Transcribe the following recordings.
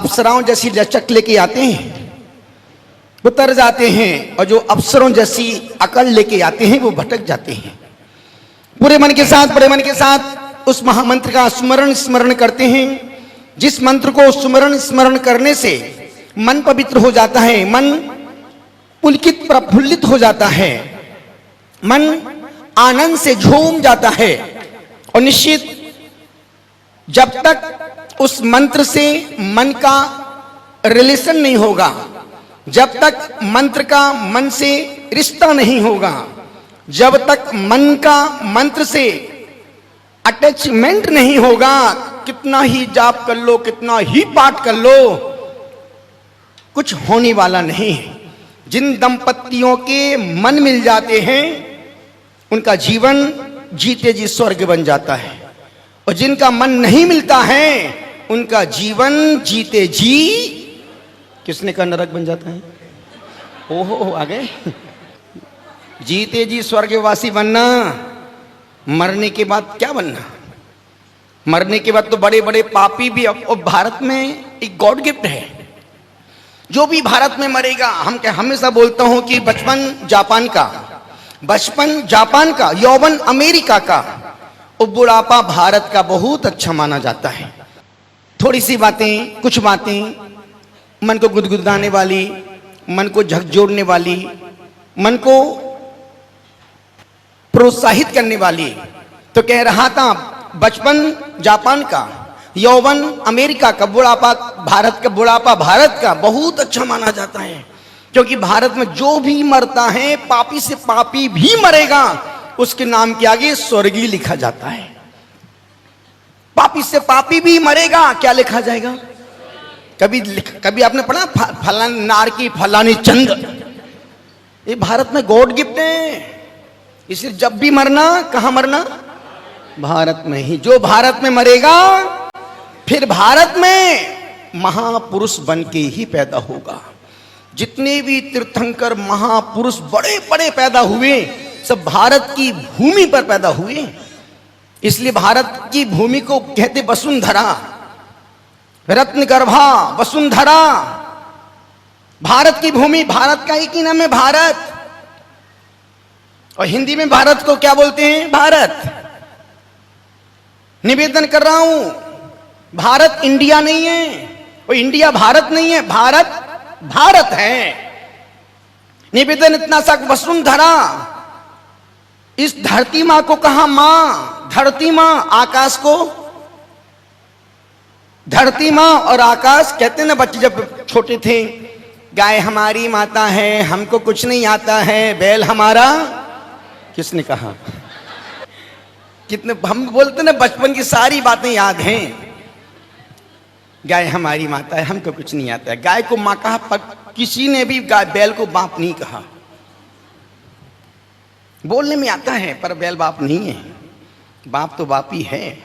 अप्सराओं जैसी लचक लेके आते हैं वो तर जाते हैं, और जो अप्सरों जैसी अकल लेके आते हैं वो भटक जाते हैं। पूरे मन के साथ उस महामंत्र का स्मरण करते हैं, जिस मंत्र को स्मरण करने से मन पवित्र हो जाता है, मन पुलकित प्रफुल्लित हो जाता है, मन आनंद से झूम जाता है। और निश्चित जब तक उस मंत्र से मन का रिलेशन नहीं होगा, जब तक मंत्र का मन से रिश्ता नहीं होगा, जब तक मन का मंत्र से अटैचमेंट नहीं होगा, कितना ही जाप कर लो, कितना ही पाठ कर लो, कुछ होने वाला नहीं है। जिन दंपतियों के मन मिल जाते हैं उनका जीवन जीते जी स्वर्ग बन जाता है, और जिनका मन नहीं मिलता है उनका जीवन जीते जी किसने का नरक बन जाता है। ओहो आ गए। जीते जी स्वर्गवासी बनना, मरने के बाद क्या बनना? मरने के बाद तो बड़े बड़े पापी भी। और भारत में एक गॉड गिफ्ट है, जो भी भारत में मरेगा, हम हमेशा बोलता हूं कि बचपन जापान का, यौवन अमेरिका का, और बुढ़ापा भारत का बहुत अच्छा माना जाता है। थोड़ी सी बातें, कुछ बातें मन को गुदगुदाने वाली, मन को झकझोरने वाली, मन को प्रोत्साहित करने वाली। तो कह रहा था बचपन जापान का, यौवन अमेरिका का, बुढ़ापा भारत का बहुत अच्छा माना जाता है, क्योंकि भारत में जो भी मरता है, पापी से पापी भी मरेगा, उसके नाम के आगे स्वर्गीय लिखा जाता है। पापी से पापी भी मरेगा, क्या लिखा जाएगा? कभी आपने पढ़ा फलानी नार की फलानी चंद? ये भारत में गॉड गिफ्ट है। इसलिए जब भी मरना, कहां मरना? भारत में ही। जो भारत में मरेगा फिर भारत में महापुरुष बन के ही पैदा होगा। जितने भी तीर्थंकर महापुरुष बड़े बड़े पैदा हुए, सब भारत की भूमि पर पैदा हुए। इसलिए भारत की भूमि को कहते वसुंधरा, रत्नगर्भा वसुंधरा। भारत की भूमि, भारत का एक ही नाम है भारत। और हिंदी में भारत को क्या बोलते हैं? भारत। निवेदन कर रहा हूं, भारत इंडिया नहीं है, और इंडिया भारत नहीं है, भारत भारत है। निवेदन इतना सा, वसुंधरा। इस धरती मां को कहा मां? धरती मां। आकाश को धरती मां और आकाश। कहते ना बच्चे जब छोटे थे, गाय हमारी माता है, हमको कुछ नहीं आता है, बैल हमारा। किसने कहा? कितने हम बोलते ना, बचपन की सारी बातें याद हैं। गाय हमारी माता है, हमको कुछ नहीं आता है। गाय को मां कहा, पर किसी ने भी गाय बैल को बाप नहीं कहा। बोलने में आता है, पर बैल बाप नहीं है। बाप तो बाप ही है,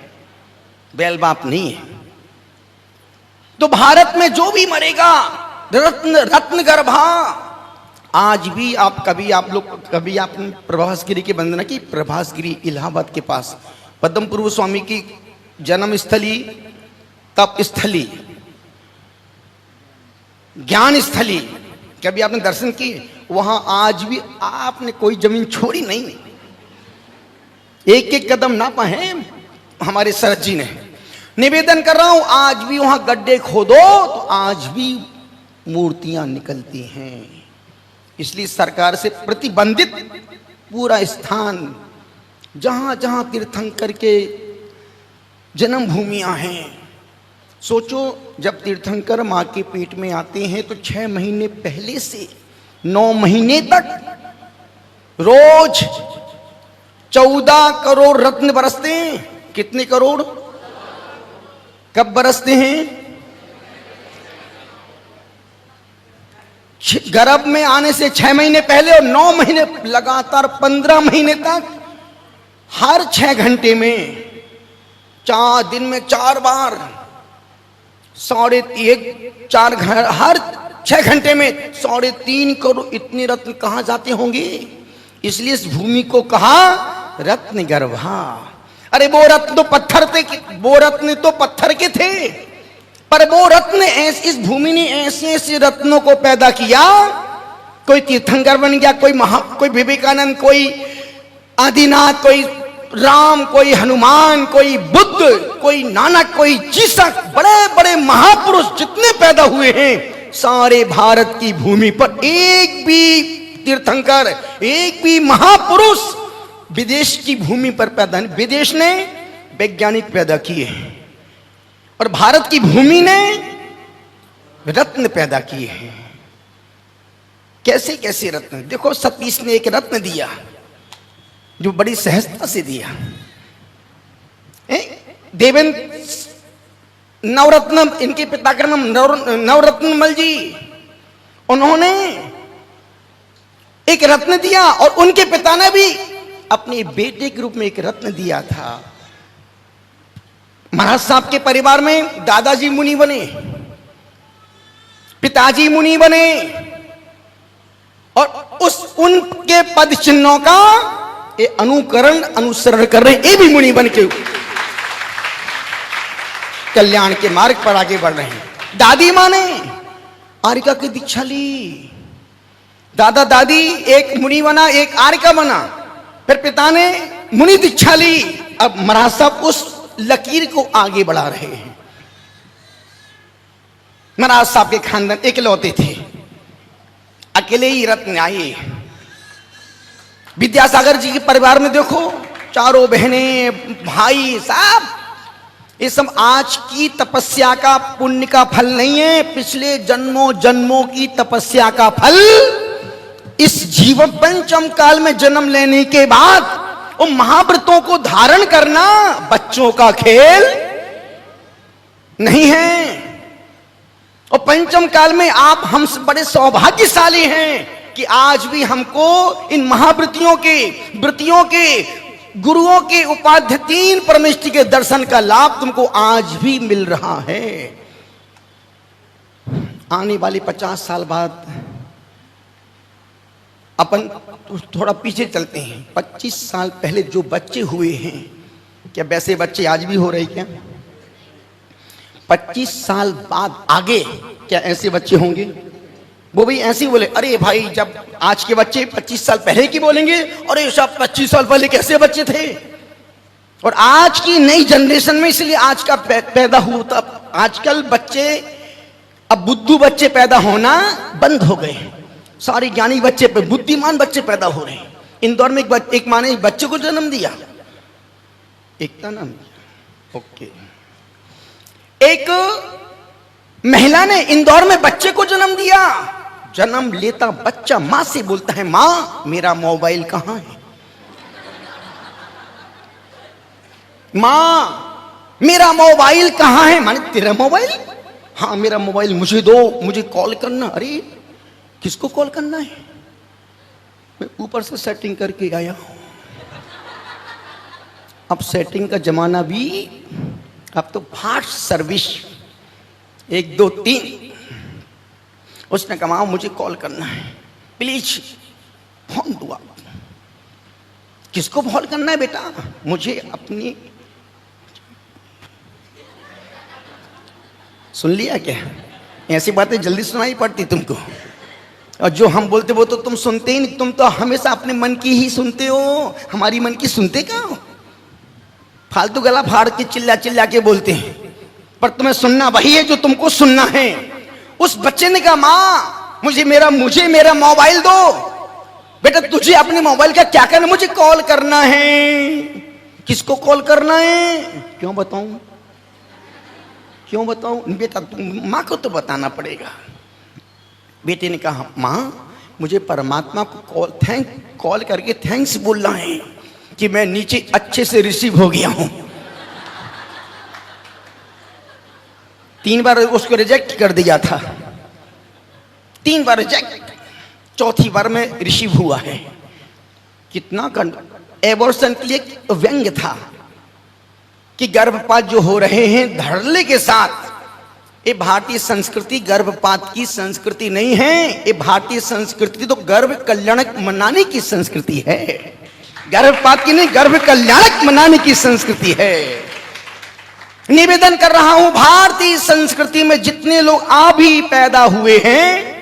बैल बाप नहीं है। तो भारत में जो भी मरेगा, रत्न गर्भा। आज भी कभी आपने प्रभास गिरी की वंदना की? प्रभास गिरी इलाहाबाद के पास पद्म पूर्व स्वामी की जन्म स्थली, तप स्थली, ज्ञान स्थली। कभी आपने दर्शन किए? वहां आज भी आपने कोई जमीन छोड़ी नहीं। एक एक कदम नापा है हमारे सरद जी ने। निवेदन कर रहा हूं, आज भी वहां गड्ढे खोदो तो आज भी मूर्तियां निकलती हैं। इसलिए सरकार से प्रतिबंधित पूरा स्थान, जहां जहां तीर्थंकर के जन्म भूमियां हैं। सोचो, जब तीर्थंकर मां के पेट में आते हैं तो 6 महीने पहले से 9 महीने तक रोज 14 करोड़ रत्न बरसते हैं। कितने करोड़? कब बरसते हैं? गर्भ में आने से 6 महीने पहले, और 9 महीने लगातार 15 महीने तक, हर 6 घंटे में 4 दिन में 4 बार, 4.5 हर 6 घंटे में 3.5 करोड़। इतने रत्न कहां जाते होंगे? इसलिए इस भूमि को कहा रत्न गर्भा। अरे वो रत्न तो पत्थर थे, वो रत्न तो पत्थर के थे, पर वो रत्न इस भूमि ने ऐसे ऐसे रत्नों को पैदा किया। कोई तीर्थंकर बन गया, कोई विवेकानंद, कोई आदिनाथ, कोई राम, कोई हनुमान, कोई बुद्ध, कोई नानक, कोई जीसस, बड़े बड़े महापुरुष जितने पैदा हुए हैं सारे भारत की भूमि पर एक भी तीर्थंकर, एक भी महापुरुष विदेश की भूमि पर पैदा नहीं। विदेश ने वैज्ञानिक पैदा किए और भारत की भूमि ने रत्न पैदा किए हैं। कैसे कैसे रत्न देखो, सतीश ने एक रत्न दिया जो बड़ी सहजता से दिया। देवेंद्र नवरत्न, इनके पिता का नाम नवरत्न मल जी, उन्होंने एक रत्न दिया और उनके पिता ने भी अपने बेटे के रूप में एक रत्न दिया था। महाराज साहब के परिवार में दादाजी मुनि बने, पिताजी मुनि बने और उनके पद चिन्हों का ये अनुकरण अनुसरण कर रहे हैं। ये भी मुनि बन के कल्याण के मार्ग पर आगे बढ़ रहे हैं। दादी मां ने आर्यका की दीक्षा ली, दादा दादी एक मुनि बना, एक आर्यका बना, फिर पिता ने मुनि दीक्षा ली। अब महाराज साहब उस लकीर को आगे बढ़ा रहे हैं। महाराज साहब के खानदान इकलौते थे, अकेले ही रत्न आए। विद्यासागर जी के परिवार में देखो, चारों बहनें, भाई साहब, ये सब आज की तपस्या का पुण्य का फल नहीं है, पिछले जन्मों जन्मों की तपस्या का फल। इस जीवन पंचम काल में जन्म लेने के बाद उन महाव्रतों को धारण करना बच्चों का खेल नहीं है। और पंचम काल में आप हमसे बड़े सौभाग्यशाली हैं कि आज भी हमको इन महाव्रतियों के, व्रतियों के, गुरुओं के उपाध्य तीन परमेष्टि के दर्शन का लाभ तुमको आज भी मिल रहा है। आने वाले 50 साल बाद अपन थोड़ा पीछे चलते हैं। 25 साल पहले जो बच्चे हुए हैं, क्या वैसे बच्चे आज भी हो रहे क्या? 25 साल बाद आगे क्या ऐसे बच्चे होंगे? वो भी ऐसे ही बोले, अरे भाई जब आज के बच्चे 25 साल पहले की बोलेंगे, अरे सब 25 साल पहले कैसे बच्चे थे। और आज की नई जनरेशन में इसलिए आज का पैदा हुआ था। आजकल बच्चे, अब बुद्धू बच्चे पैदा होना बंद हो गए, सारे ज्ञानी बच्चे, बुद्धिमान बच्चे पैदा हो रहे हैं। इंदौर में एक माँ ने एक बच्चे को जन्म दिया, एकता नाम, ओके, एक महिला ने इंदौर में बच्चे को जन्म दिया। जन्म लेता बच्चा मां से बोलता है, मां मेरा मोबाइल कहां है, मां मेरा मोबाइल कहां है। माने तेरा मोबाइल? हाँ मेरा मोबाइल मुझे दो, मुझे कॉल करना। अरे किसको कॉल करना है? मैं ऊपर से सेटिंग करके आया हूं। अब सेटिंग का जमाना भी, अब तो फास्ट सर्विस 1 2 3। उसने कहा मुझे कॉल करना है, प्लीज फोन दो आप। किसको कॉल करना है बेटा? मुझे अपनी, सुन लिया क्या? ऐसी बातें जल्दी सुनाई पड़ती तुमको, और जो हम बोलते वो तो तुम सुनते ही नहीं। तुम तो हमेशा अपने मन की ही सुनते हो, हमारी मन की सुनते कहाँ हो? फालतू गला फाड़ के चिल्ला चिल्ला के बोलते हैं, पर तुम्हें सुनना वही है जो तुमको सुनना है। उस बच्चे ने कहा, माँ मुझे मेरा मोबाइल दो। बेटा तुझे अपने मोबाइल का क्या करना? मुझे कॉल करना है। किसको कॉल करना है? क्यों बताऊं, क्यों बताऊं? बेटा तुम माँ को तो बताना पड़ेगा। बेटे ने कहा, माँ मुझे परमात्मा को कॉल करके थैंक्स बोलना है कि मैं नीचे अच्छे से रिसीव हो गया हूं। 3 बार उसको रिजेक्ट कर दिया था, 3 बार रिजेक्ट, चौथी बार में रिसीव हुआ है। कितना एबॉर्शन के लिए व्यंग्य था कि गर्भपात जो हो रहे हैं धड़ल्ले के साथ, ये भारतीय संस्कृति गर्भपात की संस्कृति नहीं है। ये भारतीय संस्कृति तो गर्भ कल्याणक मनाने की संस्कृति है, गर्भपात की नहीं, गर्भ कल्याणक मनाने की संस्कृति है। निवेदन कर रहा हूं, भारतीय संस्कृति में जितने लोग अभी पैदा हुए हैं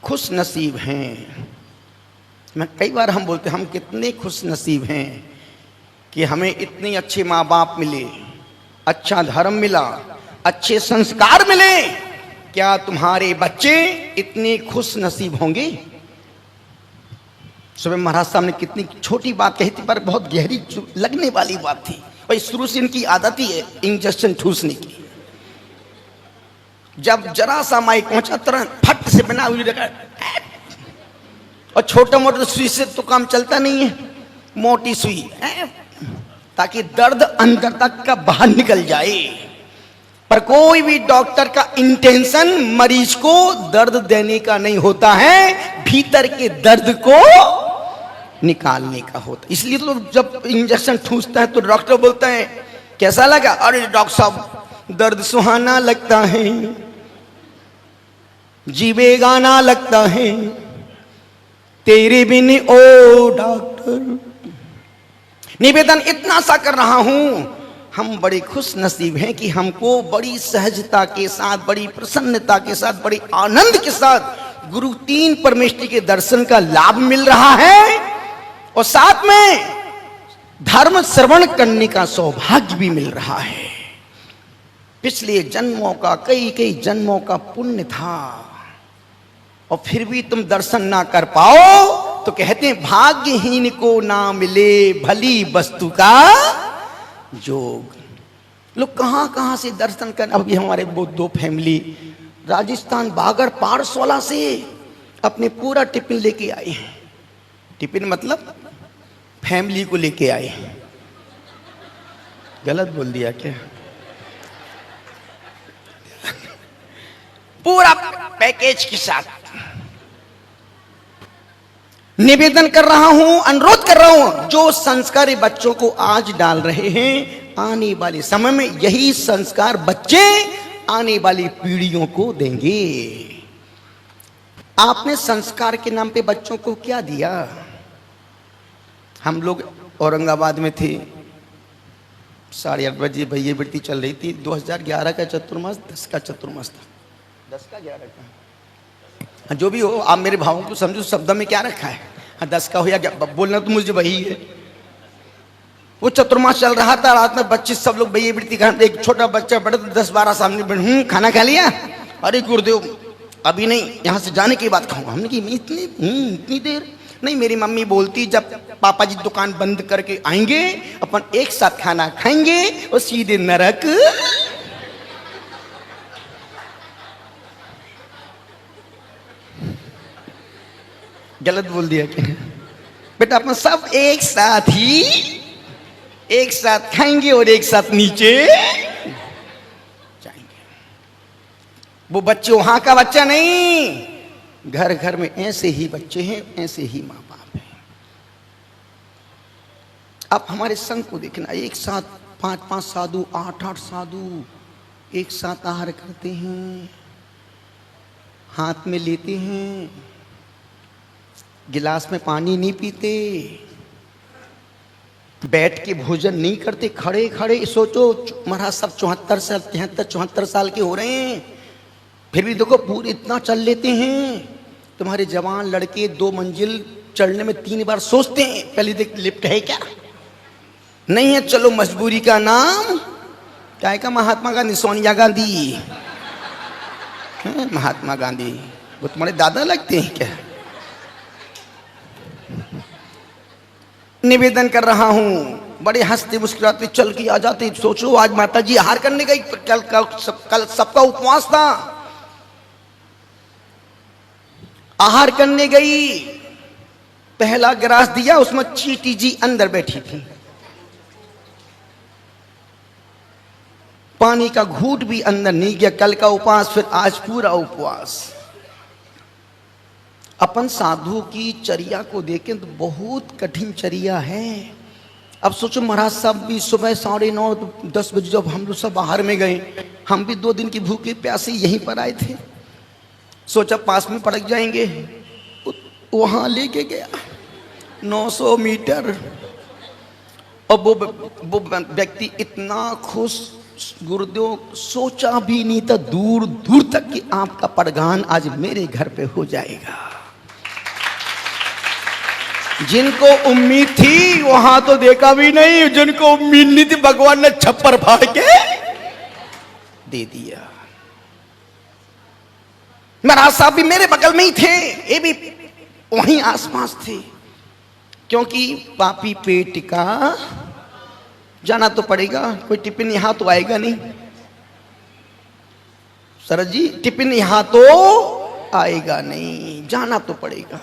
खुश नसीब हैं। मैं कई बार हम बोलते हैं हम कितने खुश नसीब हैं कि हमें इतने अच्छे माँ बाप मिले, अच्छा धर्म मिला, अच्छे संस्कार मिले। क्या तुम्हारे बच्चे इतने खुश नसीब होंगे? सुबह महाराज साहब ने कितनी छोटी बात कही थी पर बहुत गहरी लगने वाली बात थी। भाई शुरू से इनकी आदत ही है इंजेक्शन ठूसने की। जब जरा सा माइक पहुंचा तुरंत फट से बना हुई रखा, और छोटा मोटा सुई से तो काम चलता नहीं है, मोटी सुई ताकि दर्द अंदर तक का बाहर निकल जाए। पर कोई भी डॉक्टर का इंटेंशन मरीज को दर्द देने का नहीं होता है, भीतर के दर्द को निकालने का होता। इसलिए तो जब इंजेक्शन ठूसता है तो डॉक्टर बोलता है कैसा लगा? अरे डॉक्टर साहब दर्द सुहाना लगता है, जीवे गाना लगता है, तेरे बिन ओ डॉक्टर। निवेदन इतना सा कर रहा हूं, हम बड़े खुश नसीब हैं कि हमको बड़ी सहजता के साथ, बड़ी प्रसन्नता के साथ, बड़ी आनंद के साथ गुरु तीन परमेष्टि के दर्शन का लाभ मिल रहा है और साथ में धर्म श्रवण करने का सौभाग्य भी मिल रहा है। पिछले जन्मों का कई जन्मों का पुण्य था और फिर भी तुम दर्शन ना कर पाओ तो कहते हैं भाग्यहीन को ना मिले भली वस्तु का जोग। लोग कहां कहां से दर्शन कर, अभी हमारे वो दो फैमिली राजस्थान बागर पारसोला से अपने पूरा टिफिन लेके आए हैं। टिफिन मतलब फैमिली को लेके आए। गलत बोल दिया क्या? पूरा पैकेज के साथ निवेदन कर रहा हूं, अनुरोध कर रहा हूं, जो संस्कार बच्चों को आज डाल रहे हैं आने वाले समय में यही संस्कार बच्चे आने वाली पीढ़ियों को देंगे। आपने संस्कार के नाम पे बच्चों को क्या दिया? हम लोग औरंगाबाद में थे, 8:30 बजे भैया बेटी चल रही थी। 2011 का चतुर्मास, 10 का चतुर्मास था, 10 का 11 का जो भी हो, आप मेरे भावों को समझो शब्द में क्या रखा है। हाँ 10 का हो या बोलना तो मुझे वही है। वो चतुर्मास चल रहा था, रात में बच्चे सब लोग भैया बेटी खाते, एक छोटा बच्चा बड़ा तो 10-12 सामने, खाना खा लिया? अरे गुरुदेव अभी नहीं, यहाँ से जाने के बाद खाऊंगा। हमने की इतनी देर नहीं, मेरी मम्मी बोलती जब पापा जी दुकान बंद करके आएंगे अपन एक साथ खाना खाएंगे और सीधे नरक। गलत बोल दिया क्या? बेटा अपन सब एक साथ खाएंगे और एक साथ नीचे जाएंगे। वो बच्चे वहां का बच्चा नहीं, घर घर में ऐसे ही बच्चे हैं, ऐसे ही माँ बाप हैं। आप हमारे संघ को देखना, एक साथ 5-5 साधु, 8-8 साधु एक साथ आहार करते हैं, हाथ में लेते हैं, गिलास में पानी नहीं पीते, बैठ के भोजन नहीं करते, खड़े खड़े। सोचो महाराज सब 74 साल 73-74 साल के हो रहे हैं, फिर भी देखो पूरे इतना चल लेते हैं। तुम्हारे जवान लड़के 2 मंजिल चढ़ने में 3 बार सोचते हैं, पहले देख लिफ्ट है क्या, नहीं है, चलो मजबूरी का नाम क्या का? महात्मा गांधी, सोनिया गांधी, महात्मा गांधी वो तुम्हारे दादा लगते हैं क्या? निवेदन कर रहा हूं, बड़े हंसते मुस्कुराते चल के आ जाते। सोचो आज माता जी आहार करने गई, कल सबका उपवास था, आहार करने गई, पहला गिलास दिया, उसमें चीटी जी अंदर बैठी थी, पानी का घूंट भी अंदर नहीं गया। कल का उपवास, फिर आज पूरा उपवास। अपन साधु की चर्या को देखें तो बहुत कठिन चर्या है। अब सोचो महाराज साहब भी सुबह 9:30-10 बजे जब हम लोग सब बाहर में गए, हम भी 2 दिन की भूखे प्यासे यहीं पर आए थे, सोचा पास में पड़क जाएंगे, वहां लेके गया 900 मीटर, और वो वो व्यक्ति इतना खुश, गुरुदेव सोचा भी नहीं था दूर दूर तक कि आपका परगान आज मेरे घर पे हो जाएगा। जिनको उम्मीद थी वहां तो देखा भी नहीं, जिनको उम्मीद नहीं थी भगवान ने छप्पर फाड़ के दे दिया। महाराज साहब भी मेरे बगल में ही थे, ये भी वहीं आसपास थे, क्योंकि पापी पेट का जाना तो पड़ेगा। कोई टिफिन यहां तो आएगा नहीं सरज जी, टिफिन यहां तो आएगा नहीं, जाना तो पड़ेगा।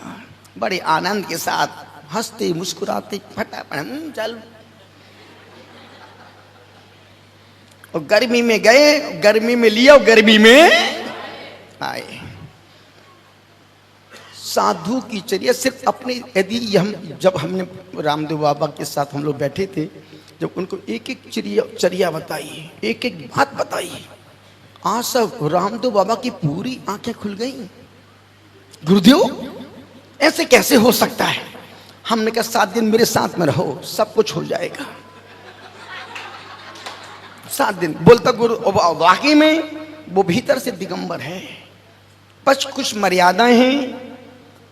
बड़े आनंद के साथ हंसते मुस्कुराते फटाफट चल, और गर्मी में गए, गर्मी में लिया और गर्मी में आए। साधु की चर्या सिर्फ अपने, यदि हम जब हमने रामदेव बाबा के साथ हम लोग बैठे थे, जब उनको एक एक चर्या बताई, एक एक बात बताई, आज सब रामदेव बाबा की पूरी आंखें खुल गई। गुरुदेव ऐसे कैसे हो सकता है? हमने कहा 7 दिन मेरे साथ में रहो, सब कुछ हो जाएगा। 7 दिन बोलता गुरु, वाकई में वो भीतर से दिगंबर है। कुछ मर्यादाएं हैं।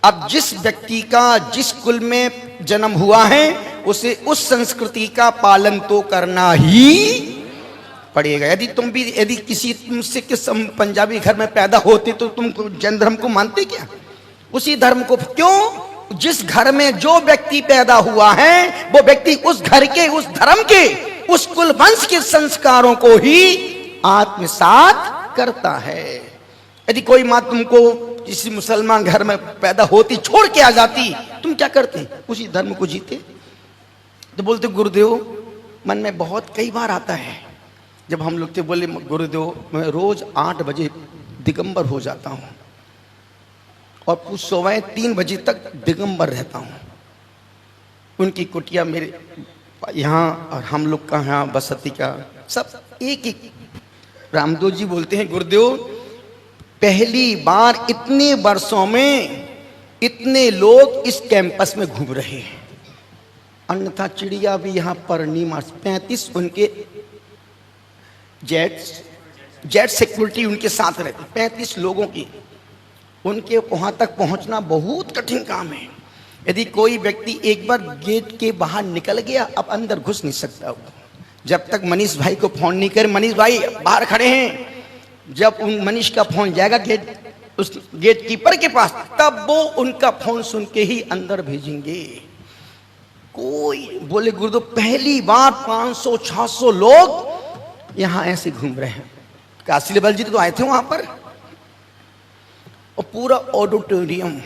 अब जिस व्यक्ति का जिस कुल में जन्म हुआ है उसे उस संस्कृति का पालन तो करना ही पड़ेगा। यदि किसी तुमसे किस पंजाबी घर में पैदा होते तो तुम जैन धर्म को मानते क्या? उसी धर्म को क्यों? जिस घर में जो व्यक्ति पैदा हुआ है वो व्यक्ति उस घर के, उस धर्म के, उस कुल वंश के संस्कारों को ही आत्मसात करता है। यदि कोई माँ तुमको किसी मुसलमान घर में पैदा होती छोड़ के आ जाती, तुम क्या करते? उसी धर्म को जीते। तो बोलते गुरुदेव मन में बहुत कई बार आता है, जब हम लोग थे, बोले गुरुदेव मैं रोज 8 बजे दिगंबर हो जाता हूँ और सुबह 3 बजे तक दिगंबर रहता हूँ। उनकी कुटिया मेरे यहाँ और हम लोग का यहाँ बसती का सब एक एक। रामदेव जी बोलते हैं गुरुदेव पहली बार इतने वर्षों में इतने लोग इस कैंपस में घूम रहे हैं, अन्यथा चिड़िया भी यहाँ पर नहीं मार। 35 उनके जेट सिक्योरिटी उनके साथ रहती, 35 लोगों की। उनके वहां तक पहुंचना बहुत कठिन काम है। यदि कोई व्यक्ति एक बार गेट के बाहर निकल गया, अब अंदर घुस नहीं सकता। जब तक मनीष भाई को फोन नहीं करे, मनीष भाई बाहर खड़े हैं, जब उन मनीष का फोन जाएगा उस गेट कीपर के पास, तब वो उनका फोन सुन के ही अंदर भेजेंगे। कोई बोले गुरुदेव पहली बार 500-600 लोग यहाँ ऐसे घूम रहे हैं। काशी लेवल जी तो आए थे वहां पर, और पूरा ऑडिटोरियम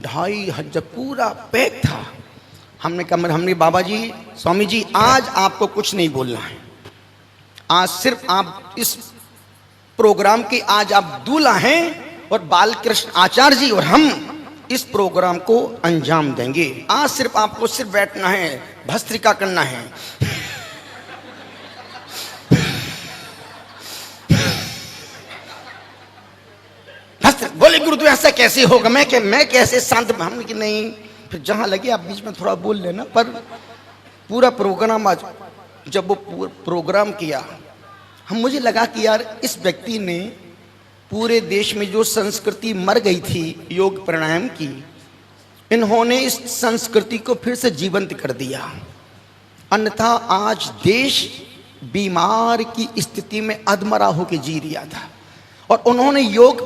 2500 पूरा पैक था। हमने बाबा जी, स्वामी जी आज आपको कुछ नहीं बोलना है, आज सिर्फ आप इस प्रोग्राम के आज आप दूल्हा हैं और बालकृष्ण आचार्य जी और हम इस प्रोग्राम को अंजाम देंगे। आज सिर्फ आपको सिर्फ बैठना है, भस्त्रिका करना है। बोले गुरुदेव ऐसा कैसे होगा? मैं कैसे शांत? हमने कि नहीं, फिर जहां लगे आप बीच में थोड़ा बोल लेना। पर पूरा प्रोग्राम आज जब वो प्रोग्राम किया, मुझे लगा कि यार इस व्यक्ति ने पूरे देश में जो संस्कृति मर गई थी योग प्राणायाम की, इन्होंने इस संस्कृति को फिर से जीवंत कर दिया। अन्यथा आज देश बीमार की स्थिति में अधमरा होकर जी रहा था। और उन्होंने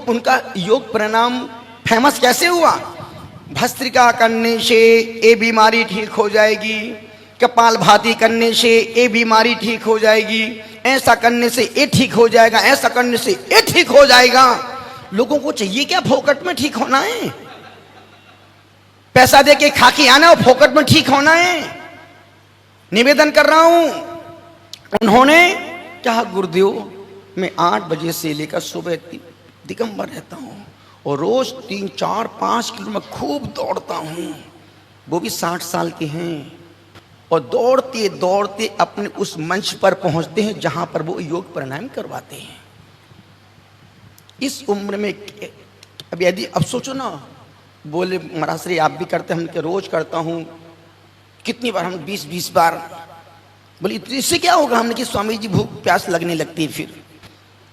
उनका योग प्राणायाम फेमस कैसे हुआ? भस्त्रिका करने से ये बीमारी ठीक हो जाएगी, कपालभाति करने से ये बीमारी ठीक हो जाएगी, ऐसा करने से ये ठीक हो जाएगा, ऐसा करने से ये ठीक हो जाएगा। लोगों को चाहिए क्या फोकट में ठीक होना है? पैसा दे के खा के आना और फोकट में ठीक होना है? निवेदन कर रहा हूं। उन्होंने कहा गुरुदेव मैं 8 बजे से लेकर सुबह दिगंबर रहता हूं और रोज 3, 4, 5 किलोमीटर खूब दौड़ता हूं। वो भी 60 साल के हैं और दौड़ते दौड़ते अपने उस मंच पर पहुंचते हैं जहां पर वो योग प्राणायाम करवाते हैं। इस उम्र में अब सोचो ना, बोले महाराज आप भी करते हैं? हम रोज करता हूं। कितनी बार? हम 20 बार। बोले इससे क्या होगा? हमने कि स्वामी जी भूख प्यास लगने लगती है फिर।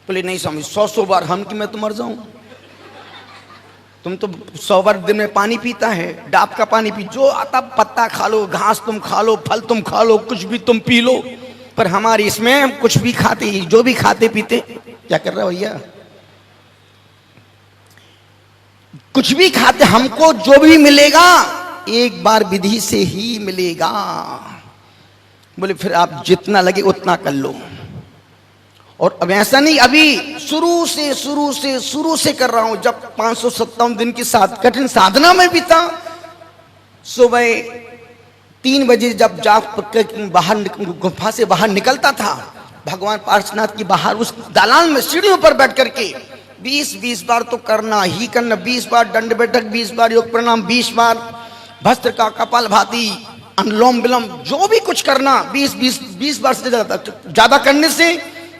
बोले नहीं स्वामी, 100 बार हम कि मैं तो मर जाऊं। तुम तो 100 बार दिन में पानी पीता है, डाब का पानी पी, जो आता पत्ता खा लो, घास तुम खा लो, फल तुम खा लो, कुछ भी तुम पी लो। पर हमारे इसमें हम कुछ भी खाते, जो भी खाते पीते। क्या कर रहे हो भैया? कुछ भी खाते, हमको जो भी मिलेगा एक बार विधि से ही मिलेगा। बोले फिर आप जितना लगे उतना कर लो। और अब ऐसा नहीं, अभी शुरू से कर रहा हूं। जब 557 दिन की कठिन साधना में भी था, सुबह 3 बजे जब बाहर गुफा से बाहर निकलता था, भगवान पार्श्वनाथ की बाहर उस दालान में सीढ़ियों पर बैठ करके 20 बार तो करना ही करना, 20 बार दंड बैठक, 20 बार योग प्रणाम, 20 बार भस्त्र का कपाल भाती, अनुलोम विलोम, जो भी कुछ करना 20 बार से ज्यादा करने से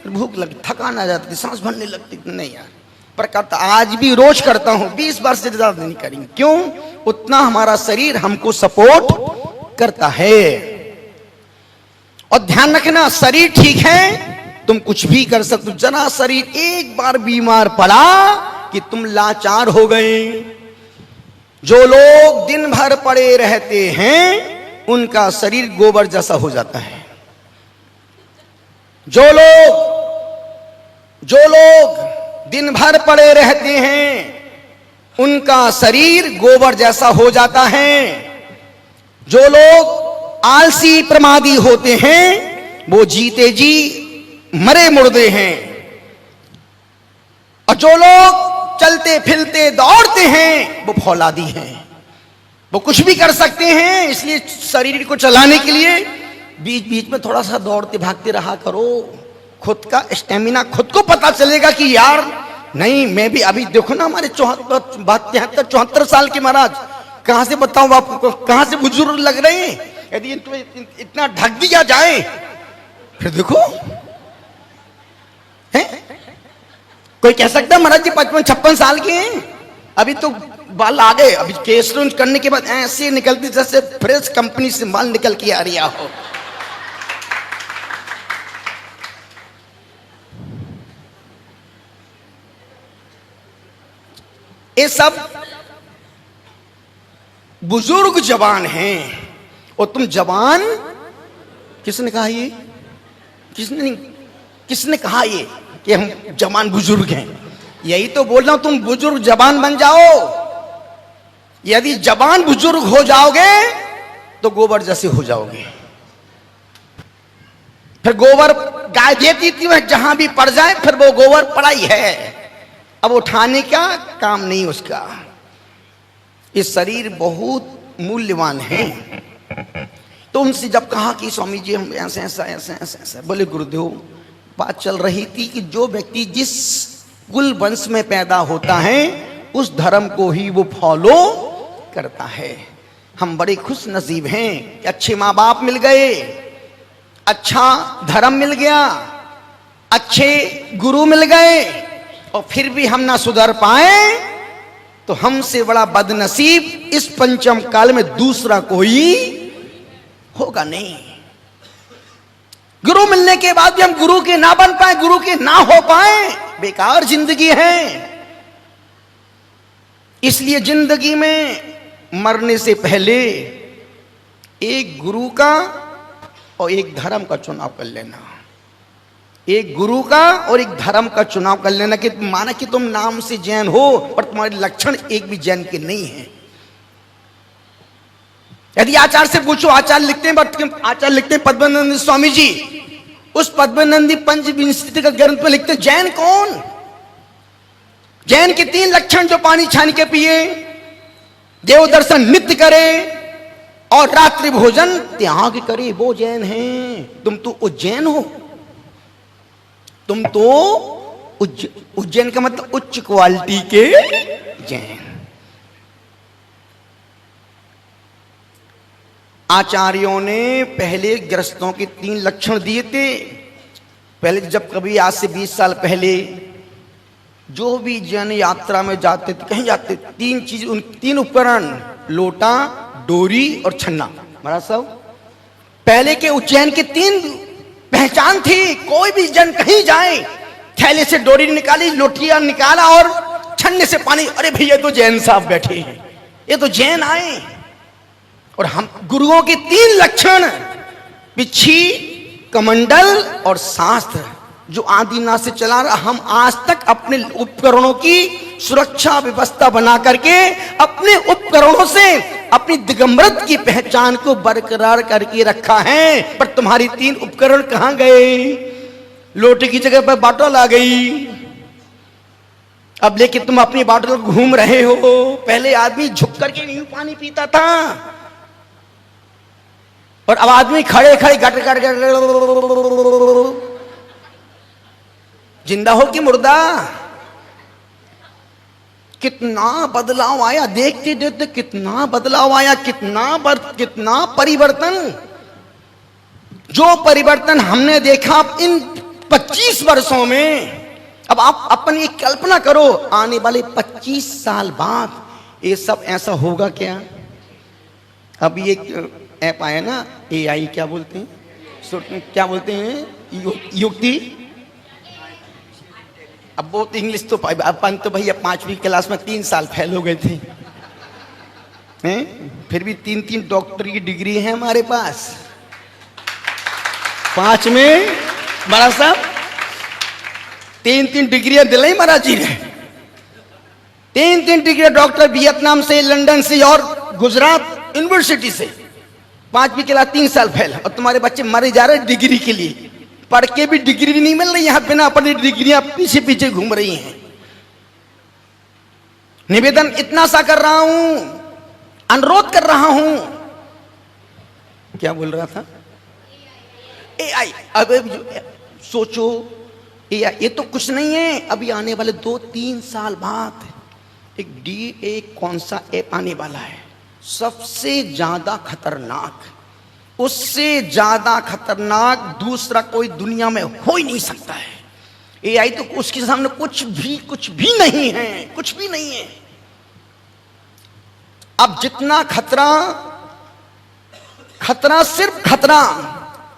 भूख लगी, थकान आ जाती, सांस भरने लगती। नहीं यार, पर करता आज भी रोज करता हूं, 20 बार से ज्यादा नहीं करेंगे। क्यों? उतना हमारा शरीर हमको सपोर्ट करता है। और ध्यान रखना, शरीर ठीक है तुम कुछ भी कर सकते हो। जरा शरीर एक बार बीमार पड़ा कि तुम लाचार हो गए। जो लोग दिन भर पड़े रहते हैं उनका शरीर गोबर जैसा हो जाता है। जो लोग दिन भर पड़े रहते हैं उनका शरीर गोबर जैसा हो जाता है। जो लोग आलसी प्रमादी होते हैं वो जीते जी मरे मुर्दे हैं। और जो लोग चलते फिरते दौड़ते हैं वो फौलादी हैं। वो कुछ भी कर सकते हैं, इसलिए शरीर को चलाने के लिए बीच बीच में थोड़ा सा दौड़ते भागते रहा करो। खुद का स्टेमिना खुद को पता चलेगा कि यार नहीं, मैं भी अभी देखो ना, हमारे 74 साल के महाराज, कहां से बताऊं आपको, कहां से बुजुर्ग लग रहे हैं। यदि इतना ढक दिया जाए फिर देखो है? कोई कह सकता है महाराज जी 55-56 साल के हैं, अभी तो बाल आ गए। अभी केस करने के बाद ऐसे निकलती जैसे फ्रेश कंपनी से माल निकल के आ रहा हो। ये सब बुजुर्ग जवान हैं। और तुम जवान, किसने कहा ये? किसने कहा ये कि हम जवान बुजुर्ग हैं? यही तो बोल रहा हूं, तुम बुजुर्ग जवान बन जाओ। यदि जवान बुजुर्ग हो जाओगे तो गोबर जैसे हो जाओगे। फिर गोबर गाय देती थी, वह जहां भी पड़ जाए फिर वो गोबर पड़ा ही है, अब उठाने का काम नहीं उसका। ये शरीर बहुत मूल्यवान है। तो उनसे जब कहा कि स्वामी जी हम ऐसे ऐसा, बोले गुरुदेव बात चल रही थी कि जो व्यक्ति जिस कुल वंश में पैदा होता है उस धर्म को ही वो फॉलो करता है। हम बड़े खुश नसीब हैं कि अच्छे माँ बाप मिल गए, अच्छा धर्म मिल गया, अच्छे गुरु मिल गए, और फिर भी हम ना सुधर पाए तो हमसे बड़ा बदनसीब इस पंचम काल में दूसरा कोई होगा नहीं। गुरु मिलने के बाद भी हम गुरु के ना बन पाए, गुरु के ना हो पाए, बेकार जिंदगी है। इसलिए जिंदगी में मरने से पहले एक गुरु का और एक धर्म का चुनाव कर लेना। एक गुरु का और एक धर्म का चुनाव कर लेना। कि माना कि तुम नाम से जैन हो पर तुम्हारे लक्षण एक भी जैन के नहीं है। यदि आचार्य से पूछो, आचार्य लिखते हैं पद्मानंद स्वामी जी, उस पद्मानंदी पंचविंशति का ग्रंथ में लिखते जैन कौन? जैन के 3 लक्षण, जो पानी छान के पिए, देव दर्शन नित्य करे और रात्रि भोजन त्याग करे, वो जैन हैं। तुम तो उज्जैन हो, तुम तो उज्जैन का मतलब उच्च क्वालिटी के जैन। आचार्यों ने पहले गृहस्थों के 3 लक्षण दिए थे। पहले जब कभी आज से 20 साल पहले जो भी जैन यात्रा में जाते थे, कहीं जाते, 3 चीज, 3 उपकरण, लोटा, डोरी और छन्ना। महाराज साहब पहले के उज्जैन की 3 पहचान थी। कोई भी जन कहीं जाए, थैले से डोरी निकाली, लोटिया निकाला और छन्ने से पानी, अरे भैया तो जैन साहब बैठे हैं, ये तो जैन आए। और हम गुरुओं के 3 लक्षण, पिछी, कमंडल और शास्त्र, जो आदिनाथ से चला रहा, हम आज तक अपने उपकरणों की सुरक्षा व्यवस्था बना करके अपने उपकरणों से अपनी दिगंबरत की पहचान को बरकरार करके रखा है। पर तुम्हारी 3 उपकरण कहां गए? लोटे की जगह पर बॉटल आ गई। अब लेकिन तुम अपनी बॉटल घूम रहे हो। पहले आदमी झुक करके नहीं पानी पीता था, और अब आदमी खड़े खड़े गट गट गट। जिंदा हो कि मुर्दा? कितना बदलाव आया, देखते देखते कितना बदलाव आया, कितना परिवर्तन। जो परिवर्तन हमने देखा इन 25 वर्षों में, अब आप अपनी कल्पना करो आने वाले 25 साल बाद ये सब ऐसा होगा क्या? अब ये ऐप आया ना, AI, क्या बोलते हैं, क्या बोलते हैं, युक्ति। अब बहुत इंग्लिश तो अपन तो भैया 5वीं क्लास में 3 साल फेल हो गए थे, हैं? फिर भी 3 डॉक्टर की डिग्री है हमारे पास। 5 में महाराज साहब 3 डिग्रियां दिलाई महाराज जी ने। 3 डिग्रियां डॉक्टर, वियतनाम से, लंदन से और गुजरात यूनिवर्सिटी से। 5वीं क्लास 3 साल फेल, और तुम्हारे बच्चे मरे जा रहे डिग्री के लिए। पढ़ के भी डिग्री नहीं मिल रही, यहां बिना अपनी डिग्रियां पीछे पीछे घूम रही हैं। निवेदन इतना सा कर रहा हूं, अनुरोध कर रहा हूं, क्या बोल रहा था? AI। अब सोचो, AI ये तो कुछ नहीं है। अभी आने वाले 2-3 साल बाद एक कौन सा ऐप आने वाला है, सबसे ज्यादा खतरनाक, उससे ज्यादा खतरनाक दूसरा कोई दुनिया में हो ही नहीं सकता है। AI तो उसके सामने कुछ भी नहीं है, कुछ भी नहीं है। अब जितना खतरा सिर्फ खतरा,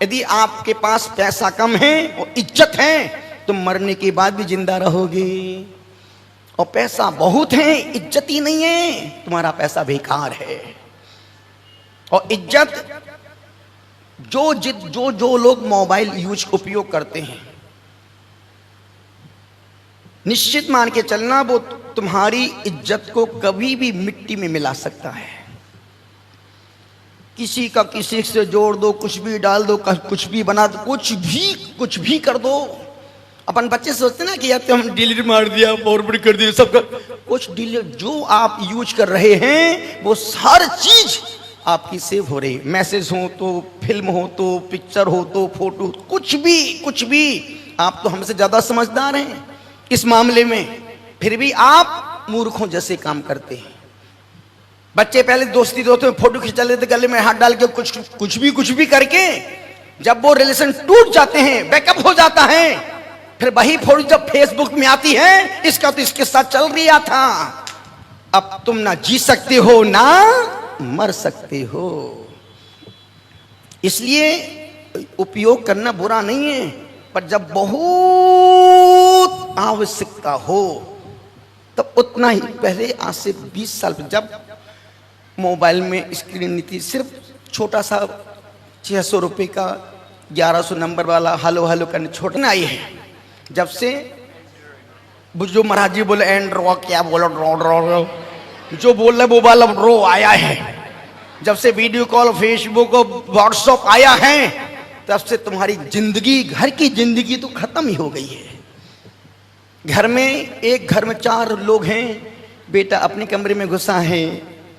यदि आपके पास पैसा कम है और इज्जत है तो मरने के बाद भी जिंदा रहोगे, और पैसा बहुत है, इज्जत ही नहीं है, तुम्हारा पैसा बेकार है। और इज्जत, जो लोग मोबाइल उपयोग करते हैं, निश्चित मान के चलना वो तुम्हारी इज्जत को कभी भी मिट्टी में मिला सकता है। किसी का किसी से जोड़ दो, कुछ भी डाल दो, कुछ भी बना दो, कुछ भी कर दो। अपन बच्चे सोचते ना कि यार तो हम डिलीट मार दिया, फॉरवर्ड कर दिया, सबका कुछ डिलीट। जो आप यूज कर रहे हैं वो हर चीज आपकी सेव हो रही। मैसेज हो तो, फिल्म हो तो, पिक्चर हो तो, फोटो, कुछ भी। आप तो हमसे ज्यादा समझदार हैं इस मामले में, फिर भी आप मूर्खों जैसे काम करते हैं। बच्चे पहले दोस्ती में फोटो खिंचा लेते गले में हाथ डाल के, कुछ भी करके, जब वो रिलेशन टूट जाते हैं, बैकअप हो जाता है, फिर वही फोटो जब फेसबुक में आती है, इसका तो इसके साथ चल रहा था। अब तुम ना जी सकते हो ना मर सकते हो। इसलिए उपयोग करना बुरा नहीं है, पर जब बहुत आवश्यकता हो तब उतना ही। पहले आज से 20 साल जब मोबाइल में स्क्रीन नहीं थी, सिर्फ छोटा सा 600 रुपये का 1100 नंबर वाला हेलो करने छोटे ना आई है। जब से जो महाराज जी बोले एंड रो, क्या बोलो रो, जो बोल रहे वो वाला रो आया है। जब से वीडियो कॉल, फेसबुक और व्हाट्सएप आया है, तब से तुम्हारी जिंदगी, घर की जिंदगी तो खत्म ही हो गई है। एक घर में 4 लोग हैं, बेटा अपने कमरे में घुसा है,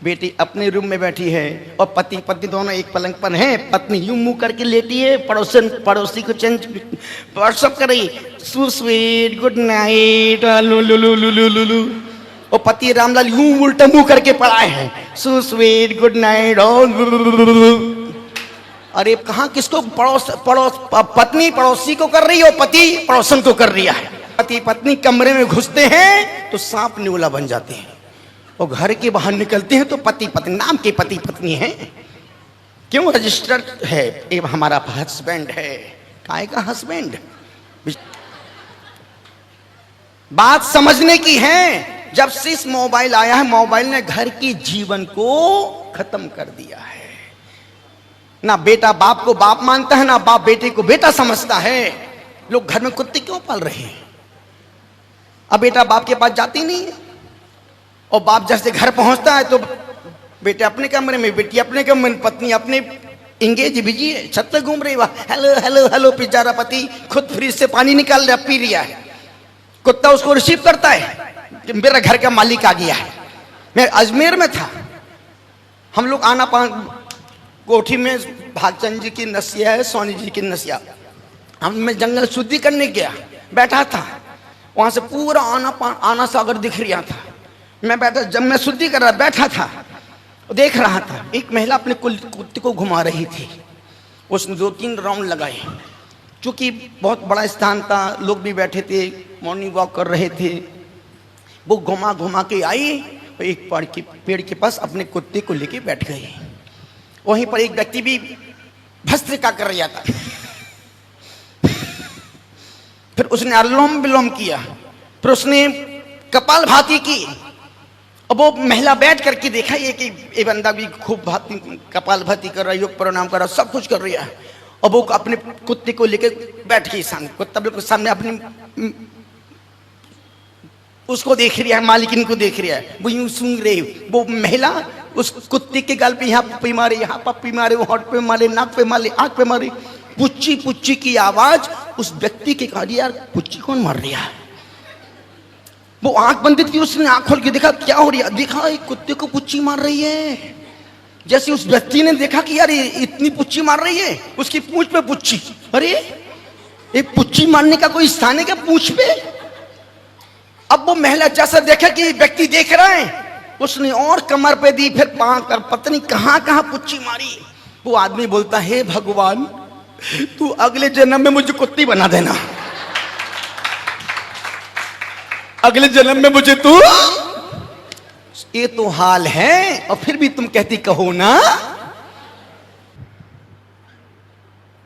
बेटी अपने रूम में बैठी है, और पति पत्नी दोनों एक पलंग पर हैं। पत्नी यूं मुंह करके लेटी है, पड़ोसी को चेंज व्हाट्सएप कर रही, सो स्वीट, गुड नाइट, लुलुलुलुलुलु। और पति रामलाल यूं उल्टा मुंह करके पड़ा है, सो स्वीट, गुड नाइट। अरे कहाँ किसको पत्नी पड़ोसी को कर रही है और पति पड़ोसन को कर रही है। पति पत्नी कमरे में घुसते हैं तो सांप न्यूला बन जाते हैं, और घर के बाहर निकलते हैं तो पति पत्नी नाम के पति पत्नी हैं। क्यों रजिस्टर्ड है? ये हमारा हस्बैंड है। काय का हस्बैंड? बात समझने की है। जब से इस मोबाइल आया है, मोबाइल ने घर के जीवन को खत्म कर दिया है। ना बेटा बाप को बाप मानता है, ना बाप बेटे को बेटा समझता है। लोग घर में कुत्ते क्यों पाल रहे हैं? अब बेटा बाप के पास जाती नहीं है, और बाप जैसे घर पहुंचता है तो बेटे अपने कमरे में, बेटी अपने कमरे में, पत्नी अपने इंगेज बिजी है, छत पे घूम रही है। हेलो हेलो हेलो, बेचारा पति खुद फ्रिज से पानी निकाल रहा, पी लिया है। कुत्ता उसको रिसीव करता है कि मेरा घर का मालिक आ गया है। मैं अजमेर में था, हम लोग आना पान कोठी में भागचंद जी की नसिया है, सोनी जी की नसिया, मैं जंगल शुद्धि करने गया, बैठा था। वहां से पूरा आना सागर दिख रहा था। मैं बैठा, जब मैं शुद्धि कर रहा बैठा था, देख रहा था एक महिला अपने कुत्ते को घुमा रही थी। उसने 2-3 राउंड लगाए। चूंकि बहुत बड़ा स्थान था, लोग भी बैठे थे, मॉर्निंग वॉक कर रहे थे। वो घुमा घुमा के आई और एक पेड़ के पास अपने कुत्ते को लेके बैठ गई। वहीं पर एक व्यक्ति भी भस्त्रिका कर रहा था। फिर उसने अनुलोम विलोम किया, फिर उसने कपालभाति की। अब वो महिला बैठ करके देखा ये बंदा भी खूब भाती कपालभाति कर रहा है, योग प्रणाम कर रहा है, सब कुछ कर रहा है। अब वो अपने कुत्ते को लेकर बैठ गई सामने। कुत्ता बिल्कुल सामने अपने उसको देख रहा है, मालिकिन को देख रहा है। वो यूं सूंघ रही, वो महिला उस कुत्ते के गाल पे यहाँ पप्पी मारे, यहाँ पप्पी मारे, वो होठ पे मारे, नाक पे मारे, आंख पे मारे। पुच्ची पुच्ची की आवाज उस व्यक्ति के कहा, यार पुच्ची कौन मार रहा है? वो आंख बंद की, उसने आंख खोल के देखा क्या हो रहा है। देखा एक कुत्ते को पुच्ची मार रही है। जैसे उस व्यक्ति ने देखा कि यार इतनी पुच्ची मार रही है, उसकी पूंछ पे पुच्ची। अरे ये पुच्ची मारने का कोई स्थान है क्या पूंछ पे? अब वो महिला जैसा देखा कि व्यक्ति देख रहा है, उसने और कमर पे दी, फिर पांव कर पत्नी कहां कहां पुच्ची मारी। वो आदमी बोलता है, भगवान तू अगले जन्म में मुझे कुत्ती बना देना, अगले जन्म में मुझे तू। ये तो हाल है, और फिर भी तुम कहती कहो ना।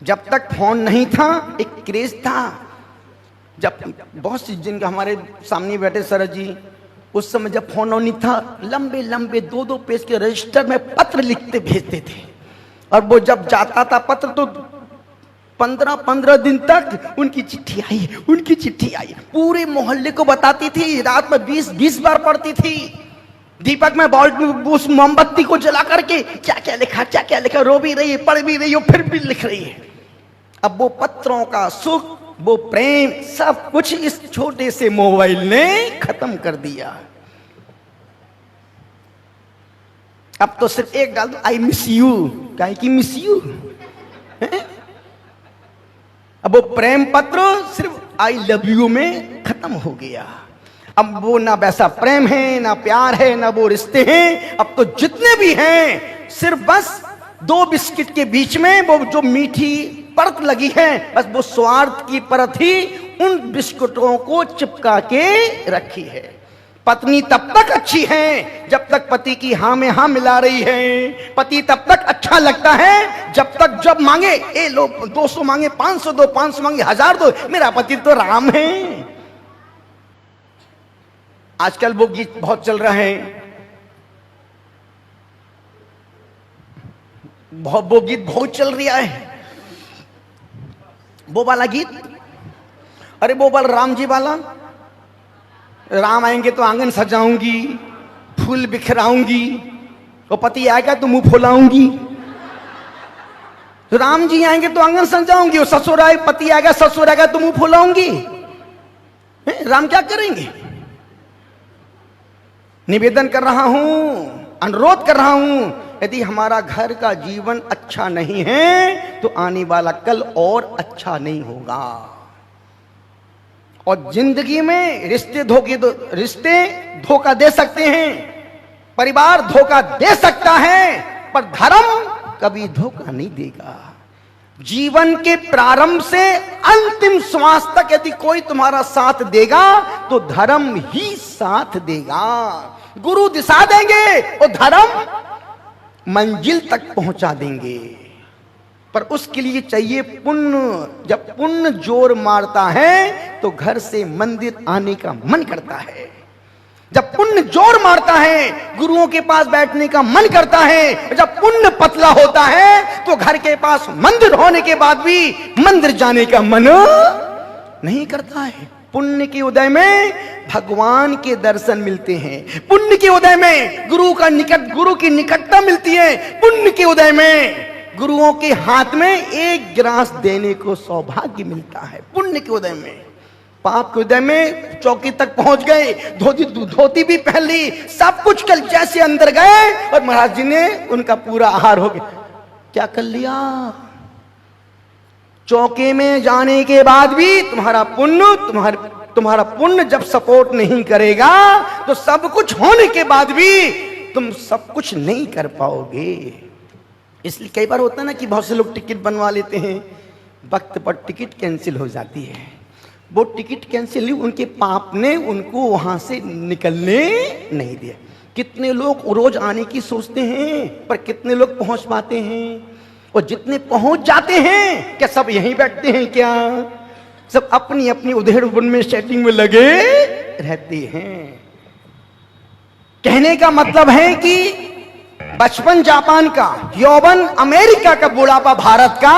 जब तक फोन नहीं था एक क्रेज था। जब बहुत सी जिनका हमारे सामने बैठे सरज जी, उस समय जब फोन नहीं था, लंबे लंबे 2-2 पेज के रजिस्टर में पत्र लिखते भेजते थे। और वो जब जाता था पत्र तो 15-15 दिन तक उनकी चिट्ठी आई, उनकी चिट्ठी आई। पूरे मोहल्ले को बताती थी, रात में 20-20 बार पढ़ती थी। दीपक में उस मोमबत्ती को जला करके क्या क्या लिखा, क्या क्या लिखा, रो भी रही है, पढ़ भी रही है, फिर भी लिख रही है। अब वो पत्रों का सुख, वो प्रेम, सब कुछ इस छोटे से मोबाइल ने खत्म कर दिया। अब तो सिर्फ एक डाल दो, आई मिस यू, काहे की मिस यू। अब वो प्रेम पत्र सिर्फ आई लव यू में खत्म हो गया। अब वो ना वैसा प्रेम है, ना प्यार है, ना वो रिश्ते हैं। अब तो जितने भी हैं सिर्फ बस 2 बिस्किट के बीच में वो जो मीठी परत लगी है, बस वो स्वार्थ की परत ही उन बिस्कुटों को चिपका के रखी है। पत्नी तब तक अच्छी है जब तक पति की हाँ में हाँ मिला रही है। पति तब तक अच्छा लगता है जब मांगे, ए लो 200 मांगे 500 दो, 500 मांगे 1000 दो, मेरा पति तो राम है। आजकल वो गीत बहुत चल रहा है, वो गीत बहुत चल रहा है, वो वाला गीत। अरे वो वाला राम जी वाला, राम आएंगे तो आंगन सजाऊंगी, फूल बिखराऊंगी, वो पति आएगा तो मुंह फुलाऊंगी। राम जी आएंगे तो आंगन सजाऊंगी, और ससुर आए, पति आएगा, ससुर आएगा तो मुंह फुलाऊंगी। राम क्या करेंगे? निवेदन कर रहा हूं, अनुरोध कर रहा हूं, यदि हमारा घर का जीवन अच्छा नहीं है तो आने वाला कल और अच्छा नहीं होगा। और जिंदगी में रिश्ते धोखा दे सकते हैं, परिवार धोखा दे सकता है, पर धर्म कभी धोखा नहीं देगा। जीवन के प्रारंभ से अंतिम श्वास तक यदि कोई तुम्हारा साथ देगा तो धर्म ही साथ देगा। गुरु दिशा देंगे और धर्म मंजिल तक पहुंचा देंगे, पर उसके लिए चाहिए पुण्य। जब पुण्य जोर मारता है तो घर से मंदिर आने का मन करता है। जब पुण्य जोर मारता है गुरुओं के पास बैठने का मन करता है। जब पुण्य पतला होता है तो घर के पास मंदिर होने के बाद भी मंदिर जाने का मन नहीं करता है। पुण्य के उदय में भगवान के दर्शन मिलते हैं, पुण्य के उदय में गुरु की निकटता मिलती है, पुण्य के उदय में गुरुओं के हाथ में एक गिलास देने को सौभाग्य मिलता है। पुण्य के उदय में, पाप के उदय में चौकी तक पहुंच गए, धोती भी पहन ली, सब कुछ कल जैसे अंदर गए और महाराज जी ने उनका पूरा आहार हो गया। क्या कर लिया? चौके में जाने के बाद भी तुम्हारा पुण्य जब सपोर्ट नहीं करेगा तो सब कुछ होने के बाद भी तुम सब कुछ नहीं कर पाओगे। इसलिए कई बार होता है ना कि बहुत से लोग टिकट बनवा लेते हैं, वक्त पर टिकट कैंसिल हो जाती है। वो टिकट कैंसिल हुई, उनके पाप ने उनको वहां से निकलने नहीं दिया। कितने लोग रोज आने की सोचते हैं पर कितने लोग पहुंच पाते हैं? और जितने पहुंच जाते हैं क्या सब यहीं बैठते हैं? क्या सब अपनी अपनी उधेड़-बुन में सेटिंग में लगे रहते हैं? कहने का मतलब है कि बचपन जापान का, यौवन अमेरिका का, बुढ़ापा भारत का।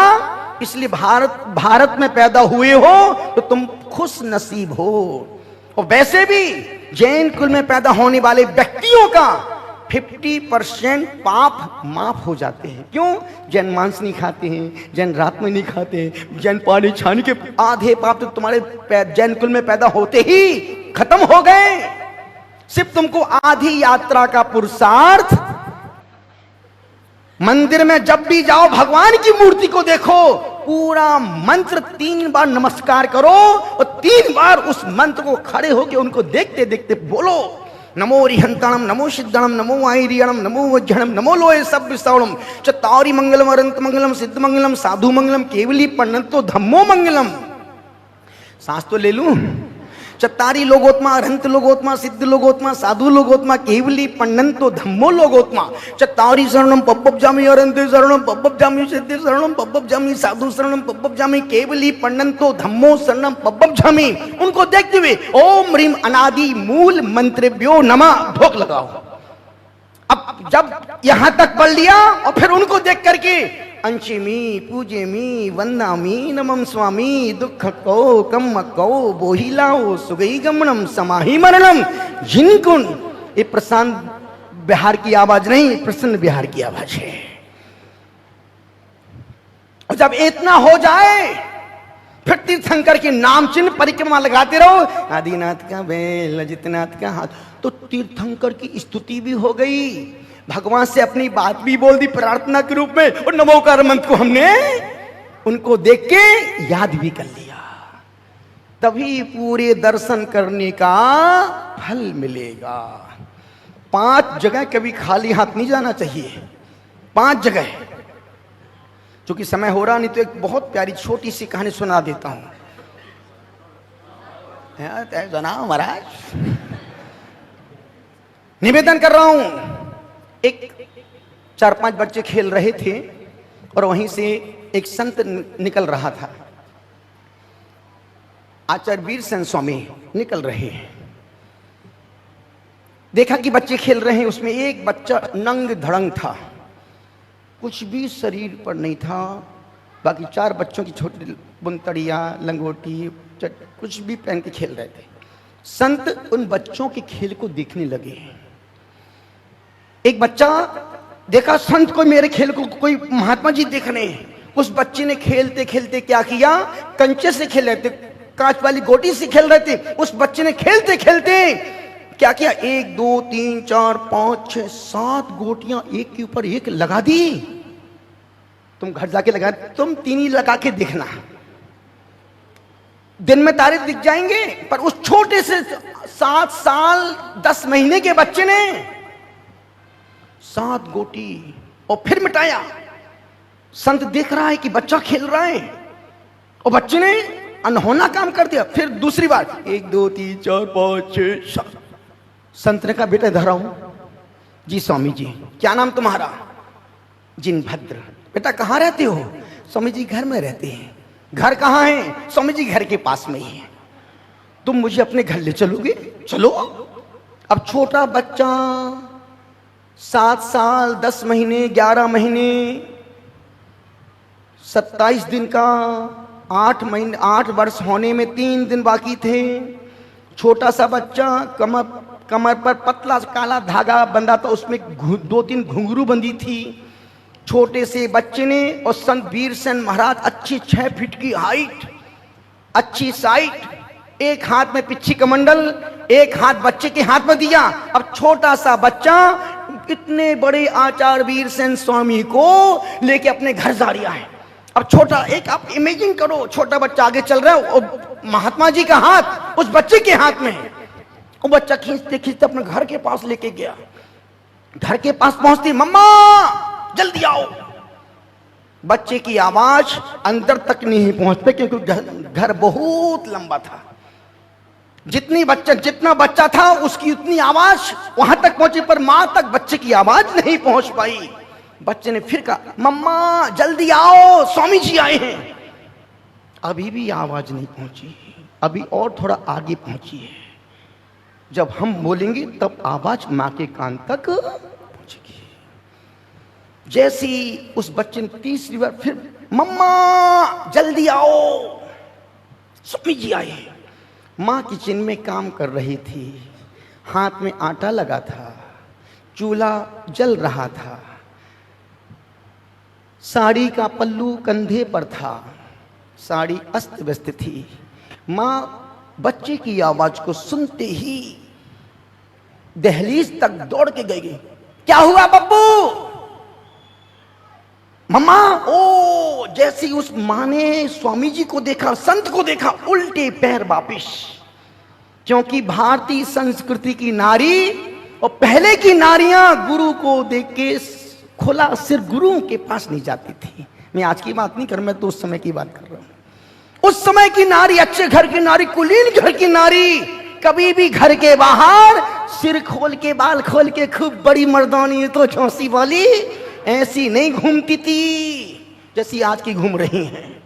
इसलिए भारत में पैदा हुए हो तो तुम खुश नसीब हो। और वैसे भी जैन कुल में पैदा होने वाले व्यक्तियों का 50% पाप माफ हो जाते हैं। क्यों? जैन मांस नहीं खाते हैं, जैन रात में नहीं खाते हैं, जैन पानी छानी के आधे पाप तो तुम्हारे जैन कुल में पैदा होते ही खत्म हो गए। सिर्फ तुमको आधी यात्रा का पुरुषार्थ, मंदिर में जब भी जाओ भगवान की मूर्ति को देखो, पूरा मंत्र 3 बार नमस्कार करो और 3 बार उस मंत्र को खड़े होकर उनको देखते देखते बोलो। नमो रिहंताणम, नमो सिद्धणम, नमो आईरियणम, नमो वज्रणम, नमो लोए सब श्रवणम, चत्तारि मंगलम, अनंत मंगलम, सिद्ध मंगलम, साधु मंगलम, केवली पन्नतो धम्मो मंगलम। सांस तो ले लूं। चत्तारी लोगोत्मा, अरहंत लोगोत्मा, सिद्ध लोगोत्मा, साधु लोगोत्मा, केवली पन्नतो धम्मो लोगोत्मा। चत्तारी शरणम पब्बजामि, अरहंत शरणम पब्बजामि, सिद्ध शरणम पब्बजामि, साधु शरणम पब्बजामि, केवली पन्नतो धम्मो शरणम पब्बजामि। उनको देखते हुए ओम ह्रीम अनादि मूल मंत्रेभ्यो नमः ढोक लगाओ। अब जब यहां तक पढ़ लिया और फिर उनको देख करके अंशिमी, पूजेमी, वंदामी, नमम स्वामी, दुख को कम को बोहिलाओ, सुगई गमनम, समाही मरणम, जिनकुन। ये प्रशांत बिहार की आवाज नहीं, प्रसन्न बिहार की आवाज है। और जब इतना हो जाए फिर तीर्थंकर के नाम चिन्ह परिक्रमा लगाते रहो, आदिनाथ का बैल, अजितनाथ का हाथ। तो तीर्थंकर की स्तुति भी हो गई, भगवान से अपनी बात भी बोल दी प्रार्थना के रूप में, और नमोकार मंत्र को हमने उनको देख के याद भी कर लिया। तभी पूरे दर्शन करने का फल मिलेगा। 5 जगह कभी खाली हाथ नहीं जाना चाहिए, 5 जगह। क्योंकि समय हो रहा नहीं तो एक बहुत प्यारी छोटी सी कहानी सुना देता हूं। सुनाओ महाराज, निवेदन कर रहा हूं। एक 4-5 बच्चे खेल रहे थे और वहीं से एक संत निकल रहा था, आचार्य वीरसेन स्वामी निकल रहे हैं। देखा कि बच्चे खेल रहे हैं, उसमें एक बच्चा नंग धड़ंग था, कुछ भी शरीर पर नहीं था। बाकी 4 बच्चों की छोटी बुनतड़िया, लंगोटी, कुछ भी पहन के खेल रहे थे। संत उन बच्चों के खेल को देखने लगे। एक बच्चा देखा संत को, मेरे खेल को कोई महात्मा जी देख रहे हैं। उस बच्चे ने खेलते खेलते क्या किया, कंचे से खेल रहे थे, कांच वाली गोटी से खेल रहे थे। उस बच्चे ने खेलते खेलते क्या किया, 1 2 3 4 5 6 7 गोटियां एक के ऊपर एक लगा दी। तुम घर जाके लगा, तुम 3 ही लगा के देखना, दिन में तारे दिख जाएंगे। पर उस छोटे से 7 साल 10 महीने के बच्चे ने 7 गोटी और फिर मिटाया। संत देख रहा है कि बच्चा खेल रहा है और बच्चे ने अनहोना काम कर दिया। फिर दूसरी बार 1 2 3 4 5 6 7। संत ने कहा, बेटा इधर आओ। जी स्वामी जी। क्या नाम तुम्हारा? जिनभद्र। बेटा कहाँ रहते हो? स्वामी जी घर में रहते हैं। घर कहाँ है? स्वामी जी घर के पास में ही है। तुम मुझे अपने घर ले चलोगे? चलो। अब छोटा बच्चा 7 साल 10 महीने 11 महीने 27 दिन का, 8 वर्ष होने में 3 दिन बाकी थे। छोटा सा बच्चा, कमर पर पतला काला धागा बंधा था, उसमें 2-3 घुंघरू बंधी थी। छोटे से बच्चे ने, और संत वीरसेन महाराज अच्छी 6 फीट की हाइट, अच्छी साइट, एक हाथ में पिच्छी कमंडल, एक हाथ बच्चे के हाथ में दिया। अब छोटा सा बच्चा इतने बड़े आचार्य वीरसेन स्वामी को लेके अपने घर जा रहा है। अब छोटा, एक आप इमेजिन करो, छोटा बच्चा आगे चल रहा है और महात्मा जी का हाथ उस बच्चे के हाथ में है। वो बच्चा खींचते खींचते अपने घर के पास लेके गया। घर के पास पहुंचती, मम्मा जल्दी आओ। बच्चे की आवाज अंदर तक नहीं पहुंचते क्योंकि घर बहुत लंबा था। जितना बच्चा था उसकी उतनी आवाज वहां तक पहुंची, पर मां तक बच्चे की आवाज नहीं पहुंच पाई। बच्चे ने फिर कहा, मम्मा जल्दी आओ, स्वामी जी आए हैं। अभी भी आवाज नहीं पहुंची, अभी और थोड़ा आगे पहुंची है। जब हम बोलेंगे तब आवाज मां के कान तक पहुंचेगी। जैसी उस बच्चे ने तीसरी बार फिर, मम्मा जल्दी आओ, स्वामी जी आए। मां किचन में काम कर रही थी, हाथ में आटा लगा था, चूल्हा जल रहा था, साड़ी का पल्लू कंधे पर था, साड़ी अस्त व्यस्त थी। मां बच्चे की आवाज को सुनते ही दहलीज तक दौड़ के गई। क्या हुआ बब्बू? मम्मा। ओ, जैसे उस मां ने स्वामी जी को देखा, संत को देखा, उल्टे पैर वापिस। क्योंकि भारतीय संस्कृति की नारी और पहले की नारियां गुरु को देख के खुला सिर गुरुओं के पास नहीं जाती थी। मैं आज की बात नहीं कर, मैं तो उस समय की बात कर रहा हूं। उस समय की नारी, अच्छे घर की नारी, कुलीन घर की नारी, कभी भी घर के बाहर सिर खोल के, बाल खोल के, खूब बड़ी मर्दानी तो चौंसी वाली ऐसी नहीं घूमती थी जैसी आज की घूम रही हैं।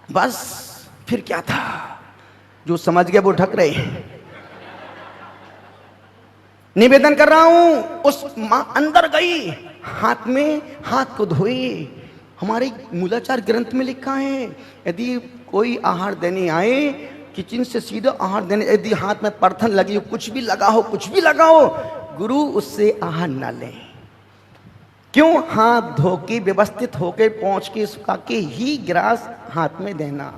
बस फिर क्या था, जो समझ गए वो ढक रहे हैं। निवेदन कर रहा हूं, उस मां अंदर गई, हाथ में हाथ को धोए। हमारे मूलाचार ग्रंथ में लिखा है, यदि कोई आहार देने आए, किचन से सीधा आहार देने, यदि हाथ में परथन लगी हो, कुछ भी लगा हो, कुछ भी लगा हो, गुरु उससे आहार ना लें। क्यों? हाथ धो के व्यवस्थित होके पहुंच के सुखा के ही गिलास हाथ में देना।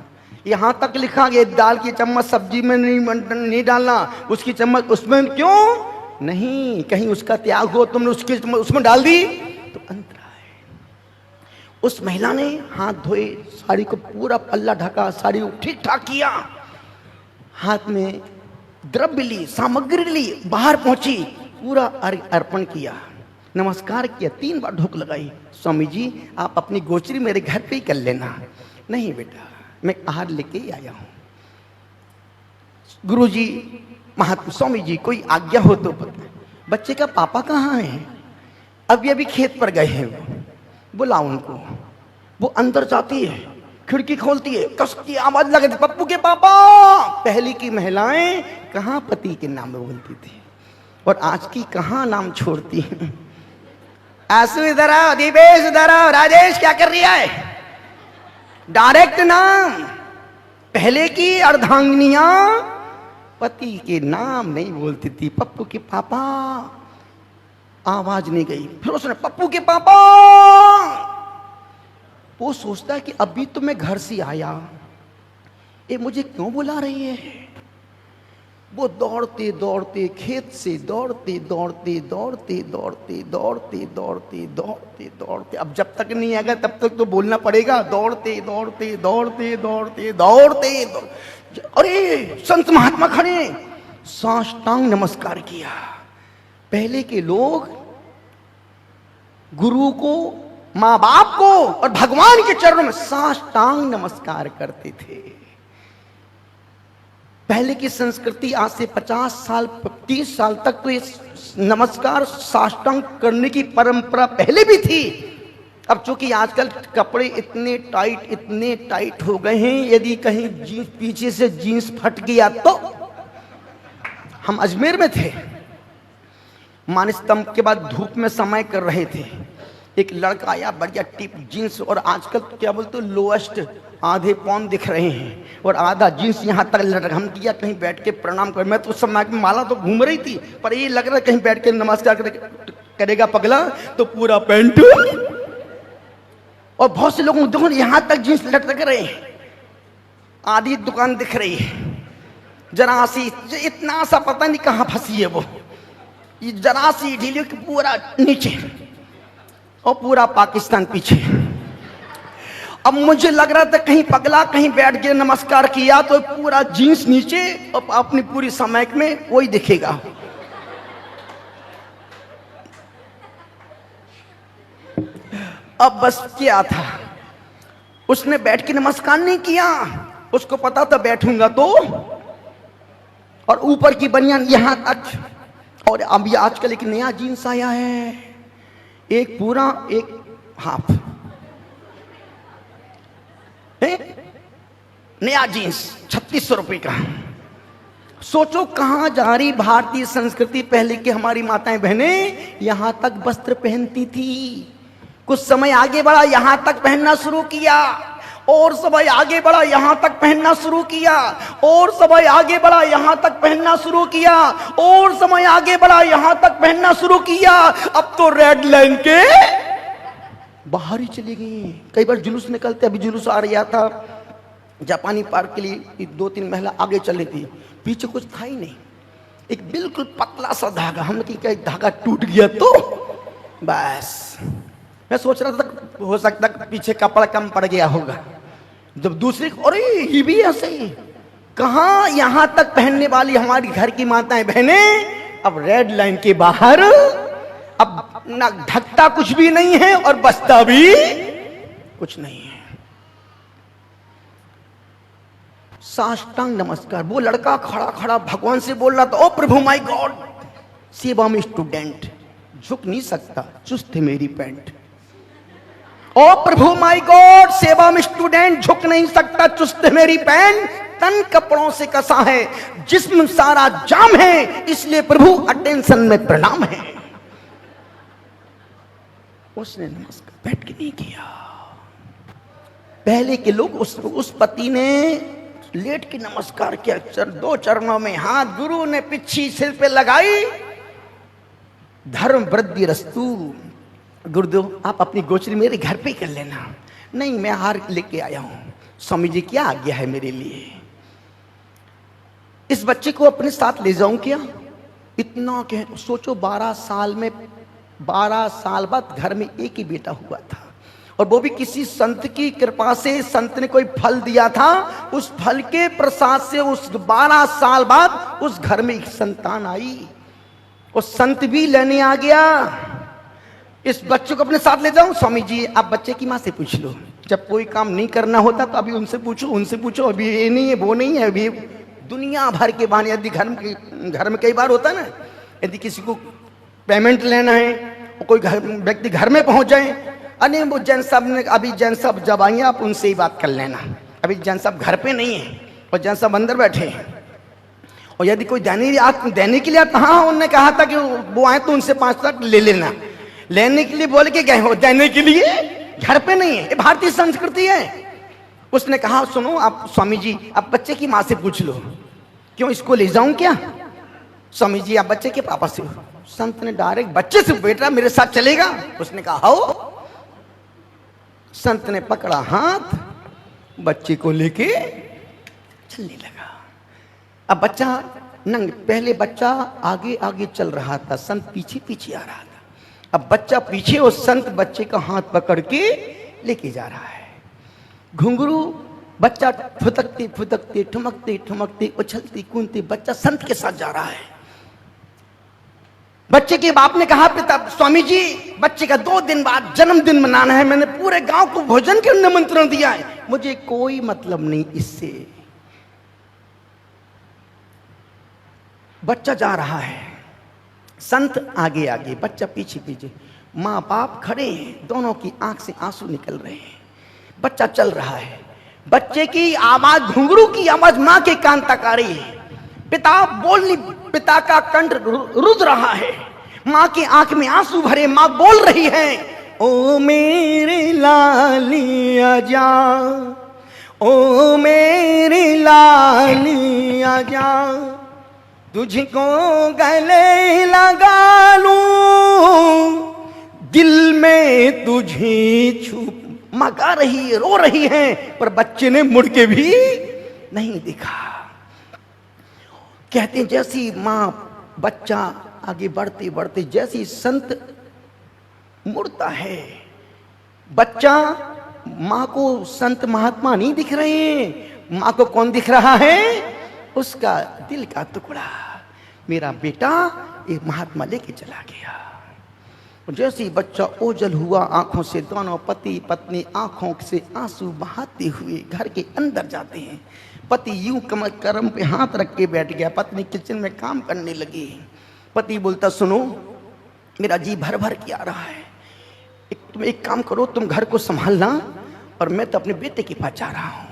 यहां तक लिखा गया, दाल की चम्मच सब्जी में नहीं डालना, उसकी चम्मच उसमें क्यों नहीं, कहीं उसका त्याग हो, तुमने उसकी चम्मच उसमें डाल दी तो अंतर है। उस महिला ने हाथ धोए, साड़ी को पूरा पल्ला ढका, साड़ी को ठीक ठाक किया, हाथ में द्रव्य ली, सामग्री ली, बाहर पहुंची, पूरा अर्पण किया, नमस्कार किया, 3 बार ढोक लगाई। स्वामी जी आप अपनी गोचरी मेरे घर पे ही कर लेना। नहीं बेटा, मैं आहार लेके ही आया हूं। गुरु जी, महात्मा स्वामी जी, कोई आज्ञा हो तो बता। बच्चे का पापा कहाँ है? अभी खेत पर गए हैं, बुलाओ उनको। वो अंदर जाती है, खिड़की खोलती है, कस की आवाज लगती, पप्पू के पापा। पहले की महिलाएं कहाँ पति के नाम में बोलती थी और आज की कहाँ नाम छोड़ती हैं। आंसू इधर आओ, दीपेश इधर आओ, राजेश क्या कर रही है? डायरेक्ट नाम। पहले की अर्धांगिनियां पति के नाम नहीं बोलती थी, पप्पू के पापा। आवाज नहीं गई, फिर उसने पप्पू के पापा। वो सोचता है कि अभी तो मैं घर से आया, ये मुझे क्यों बुला रही है? वो दौड़ते दौड़ते, खेत से दौड़ते दौड़ते दौड़ते दौड़ते दौड़ते दौड़ते दौड़ते दौड़ते, अब जब तक नहीं आएगा तब तक तो बोलना पड़ेगा। दौड़ते दौड़ते दौड़ते दौड़ते दौड़ते, अरे संत महात्मा खड़े, साष्टांग नमस्कार किया। पहले के लोग गुरु को, माँ बाप को और भगवान के चरणों में साष्टांग नमस्कार करते थे। पहले की संस्कृति आज से 50 साल 30 साल तक तो ये नमस्कार साष्टांग करने की परंपरा पहले भी थी, अब चूंकि आजकल कपड़े इतने टाइट हो गए हैं, यदि कहीं जींस पीछे से जींस फट गया तो। हम अजमेर में थे, मानस्तंभ के बाद धूप में समय कर रहे थे, एक लड़का आया बढ़िया टिप जींस, और आजकल क्या बोलते लोएस्ट आधे पौन दिख रहे हैं और आधा जींस यहाँ तक लटक। हम किया कहीं बैठ के प्रणाम कर, मैं तो उस समय में माला तो घूम रही थी, पर ये लग रहा है कहीं बैठ के नमस्कार करेगा पगला, तो पूरा पैंट और बहुत से लोगों देखो यहाँ तक जींस लटक रहे हैं, आधी दुकान दिख रही है, जरा सी इतना सा पता नहीं कहाँ फंसी है वो, ये जरा सी ढीली कि पूरा नीचे और पूरा पाकिस्तान पीछे। अब मुझे लग रहा था कहीं पगला कहीं बैठ के नमस्कार किया तो पूरा जींस नीचे और अपनी पूरी समैक में वही दिखेगा। अब बस क्या था, उसने बैठ के नमस्कार नहीं किया, उसको पता था बैठूंगा तो, और ऊपर की बनियान यहां तक। और अभी आजकल एक नया जींस आया है, एक पूरा एक हाफ, नया जींस 3600 रुपए का। सोचो कहां जा रही भारतीय संस्कृति। पहले की हमारी माताएं बहनें यहां तक वस्त्र पहनती थी, कुछ समय आगे बढ़ा यहां तक पहनना शुरू किया, और समय आगे बढ़ा यहां तक पहनना शुरू किया, और समय आगे बढ़ा यहां तक पहनना शुरू किया, और समय आगे बढ़ा यहां तक पहनना शुरू किया। अब तो रेड लाइन के बाहर ही चली गई। कई बार जुलूस निकलते, अभी जुलूस आ रहा था जापानी पार्क के लिए, 2-3 महिला आगे चल रही थी, पीछे कुछ था ही नहीं, एक बिल्कुल पतला सा धागा। हमने कहा धागा टूट गया तो बस। मैं सोच रहा था हो सकता पीछे कपड़ा कम पड़ गया होगा, जब दूसरी अरे ये भी ऐसे ही, कहां यहां तक पहनने वाली हमारी घर की माताएं बहनें अब रेड लाइन के बाहर, अब ना ढकता कुछ भी नहीं है और बचता भी कुछ नहीं है। साष्टांग नमस्कार। वो लड़का खड़ा खड़ा भगवान से बोल रहा था, ओ प्रभु माय गॉड, सेवा में स्टूडेंट, झुक नहीं सकता, चुस्त है मेरी पैंट। ओ प्रभु माय गॉड, सेवा में स्टूडेंट, झुक नहीं सकता, चुस्त है मेरी पैंट, तन कपड़ों से कसा है, जिस्म सारा जाम है, इसलिए प्रभु अटेंशन में प्रणाम है। उसने नमस्कार बैठ के नहीं किया। पहले के लोग उस पति ने लेट के नमस्कार किया, 2 चरणों में हाथ, गुरु ने पिछी सिर पे लगाई, धर्म वृद्धि रस्तु। गुरुदेव आप अपनी गोचरी मेरे घर पे कर लेना। नहीं, मैं हार लेके आया हूं, स्वामी जी क्या आज्ञा है मेरे लिए। इस बच्चे को अपने साथ ले जाऊं क्या? इतना कह सोचो, 12 साल बाद घर में एक ही बेटा हुआ था, और वो भी किसी संत की कृपा से। संत ने कोई फल दिया था, उस फल के प्रसाद से उस 12 साल बाद उस घर में एक संतान आई, और संत भी लेने आ गया। इस बच्चे को अपने साथ ले जाऊं? स्वामी जी आप बच्चे की माँ से पूछ लो, जब कोई काम नहीं करना होता तो अभी उनसे पूछो, अभी ये नहीं है वो नहीं है, अभी दुनिया भर के बहाने। यदि घर में कई बार होता है ना, यदि किसी को पेमेंट लेना है, कोई व्यक्ति घर में पहुंच जाए, अरे वो जैन साहब ने, अभी जैन साहब जब आएंगे आप उनसे ही बात कर लेना, अभी जैन साहब घर पे नहीं है और जैन साहब अंदर बैठे हैं। और यदि कोई देने के लिए आता, हाँ उन्होंने कहा था कि वो आए तो उनसे 5 लाख ले लेना। लेने के लिए बोल के गए हो, देने के लिए घर पे नहीं है। ये भारतीय संस्कृति है। उसने कहा सुनो आप स्वामी जी, आप बच्चे की माँ से पूछ लो, क्यों इसको ले जाऊं क्या? स्वामी जी आप बच्चे के पापा से। संत ने डायरेक्ट बच्चे से, बेटा मेरे साथ चलेगा? उसने कहा आओ। संत ने पकड़ा हाथ, बच्चे को लेके चलने लगा। अब बच्चा पहले बच्चा आगे आगे चल रहा था, संत पीछे पीछे आ रहा था। अब बच्चा पीछे और संत बच्चे का हाथ पकड़ के लेके जा रहा है। घुंघरू बच्चा फुदकते फुदकते, ठुमकते ठुमकते, उछलते कूदते बच्चा संत के साथ जा रहा है। बच्चे के बाप ने कहा पिता स्वामी जी बच्चे का 2 दिन बाद जन्मदिन मनाना है, मैंने पूरे गांव को भोजन के निमंत्रण दिया है, मुझे कोई मतलब नहीं इससे। बच्चा जा रहा है, संत आगे आगे, बच्चा पीछे पीछे। माँ बाप खड़े हैं, दोनों की आंख से आंसू निकल रहे हैं। बच्चा चल रहा है, बच्चे की आवाज, घुंघरू की आवाज माँ के कान तक आ रही है। पिता का कंठ रुध रहा है, माँ की आंख में आंसू भरे, माँ बोल रही है, ओ मेरे लाली आजा, ओ मेरे लाली आजा, तुझको गले लगा लूं, दिल में तुझे छुप। माँ गा रही है, रो रही है, पर बच्चे ने मुड़ के भी नहीं देखा। कहते हैं जैसी माँ, बच्चा आगे बढ़ते बढ़ते जैसी संत मुड़ता है, बच्चा, माँ को संत महात्मा नहीं दिख रहे हैं, माँ को कौन दिख रहा है? उसका दिल का टुकड़ा। मेरा बेटा एक महात्मा लेके चला गया। जैसे ही बच्चा ओझल हुआ आंखों से, दोनों पति पत्नी आंखों से आंसू बहाते हुए घर के अंदर जाते हैं। पति यूं कमर करम पे हाथ रख के बैठ गया, पत्नी किचन में काम करने लगी। पति बोलता, सुनो मेरा जी भर भर के आ रहा है, तुम एक काम करो, तुम घर को संभालना और मैं तो अपने बेटे के पास जा रहा हूं।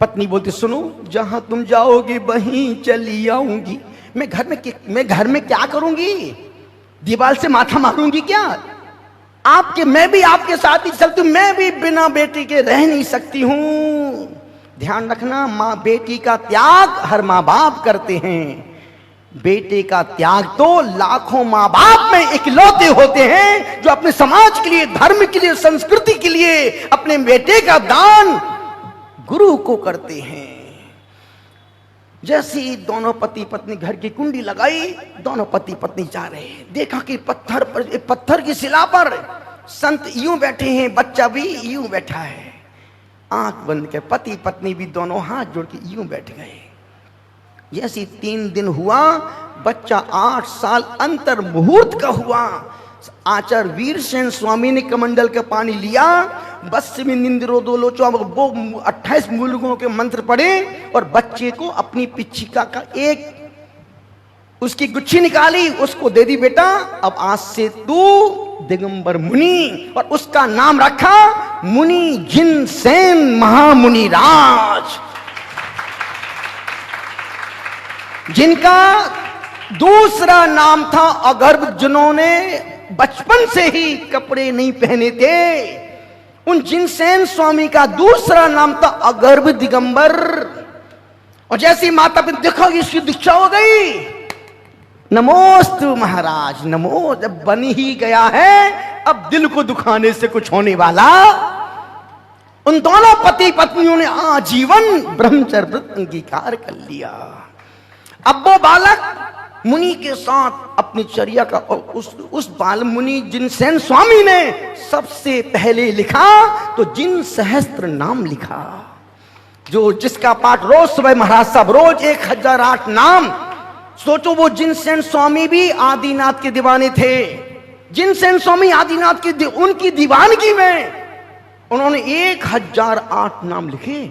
पत्नी बोलती, सुनो जहां तुम जाओगी वहीं चली आऊंगी। मैं घर में क्या करूंगी? दीवार से माथा मारूंगी क्या? मैं भी आपके साथ ही चलती हूं, मैं भी बिना बेटी के रह नहीं सकती हूं। ध्यान रखना, माँ बेटी का त्याग हर माँ बाप करते हैं, बेटे का त्याग तो लाखों माँ बाप में इकलौते होते हैं जो अपने समाज के लिए, धर्म के लिए, संस्कृति के लिए अपने बेटे का दान गुरु को करते हैं। जैसे ही दोनों पति पत्नी घर की कुंडी लगाई, दोनों पति पत्नी जा रहे हैं, देखा कि पत्थर की शिला पर संत यूं बैठे हैं, बच्चा भी यूं बैठा है, आंख बंद कर पति पत्नी भी दोनों हाथ जोड़ के यूं बैठ गए। जैसे 3 दिन हुआ, बच्चा 8 साल अंतर मुहूर्त का हुआ। आचार्य वीरसेन स्वामी ने कमंडल का पानी लिया, बस में निंद्रो दो लोचो, वो 28 मूलकों के मंत्र पढ़े और बच्चे को अपनी पिछिका का एक उसकी गुच्छी निकाली, उसको दे दी, बेटा अब आज से तू दिगंबर मुनि, और उसका नाम रखा मुनि जिनसेन महामुनि राज, जिनका दूसरा नाम था अगर्भ। जिन्होंने बचपन से ही कपड़े नहीं पहने थे, उन जिनसेन स्वामी का दूसरा नाम था अगर्भ दिगंबर। और जैसी माता पिता देखो इसकी दीक्षा हो गई, नमोस्तु महाराज नमो, जब बन ही गया है अब दिल को दुखाने से कुछ होने वाला। उन दोनों पति पत्नियों ने आजीवन ब्रह्मचर्य व्रत अंगीकार कर लिया। अब वो बालक मुनि के साथ अपनी चर्या का, उस बाल मुनि जिनसेन स्वामी ने सबसे पहले लिखा तो जिन सहस्त्र नाम लिखा, जो जिसका पाठ रोज सुबह महाराज साहब रोज 1008 नाम। सोचो वो जिनसेन स्वामी भी आदिनाथ के दीवाने थे। जिनसेन स्वामी आदिनाथ की उनकी दीवानगी में उन्होंने 1008 नाम लिखे।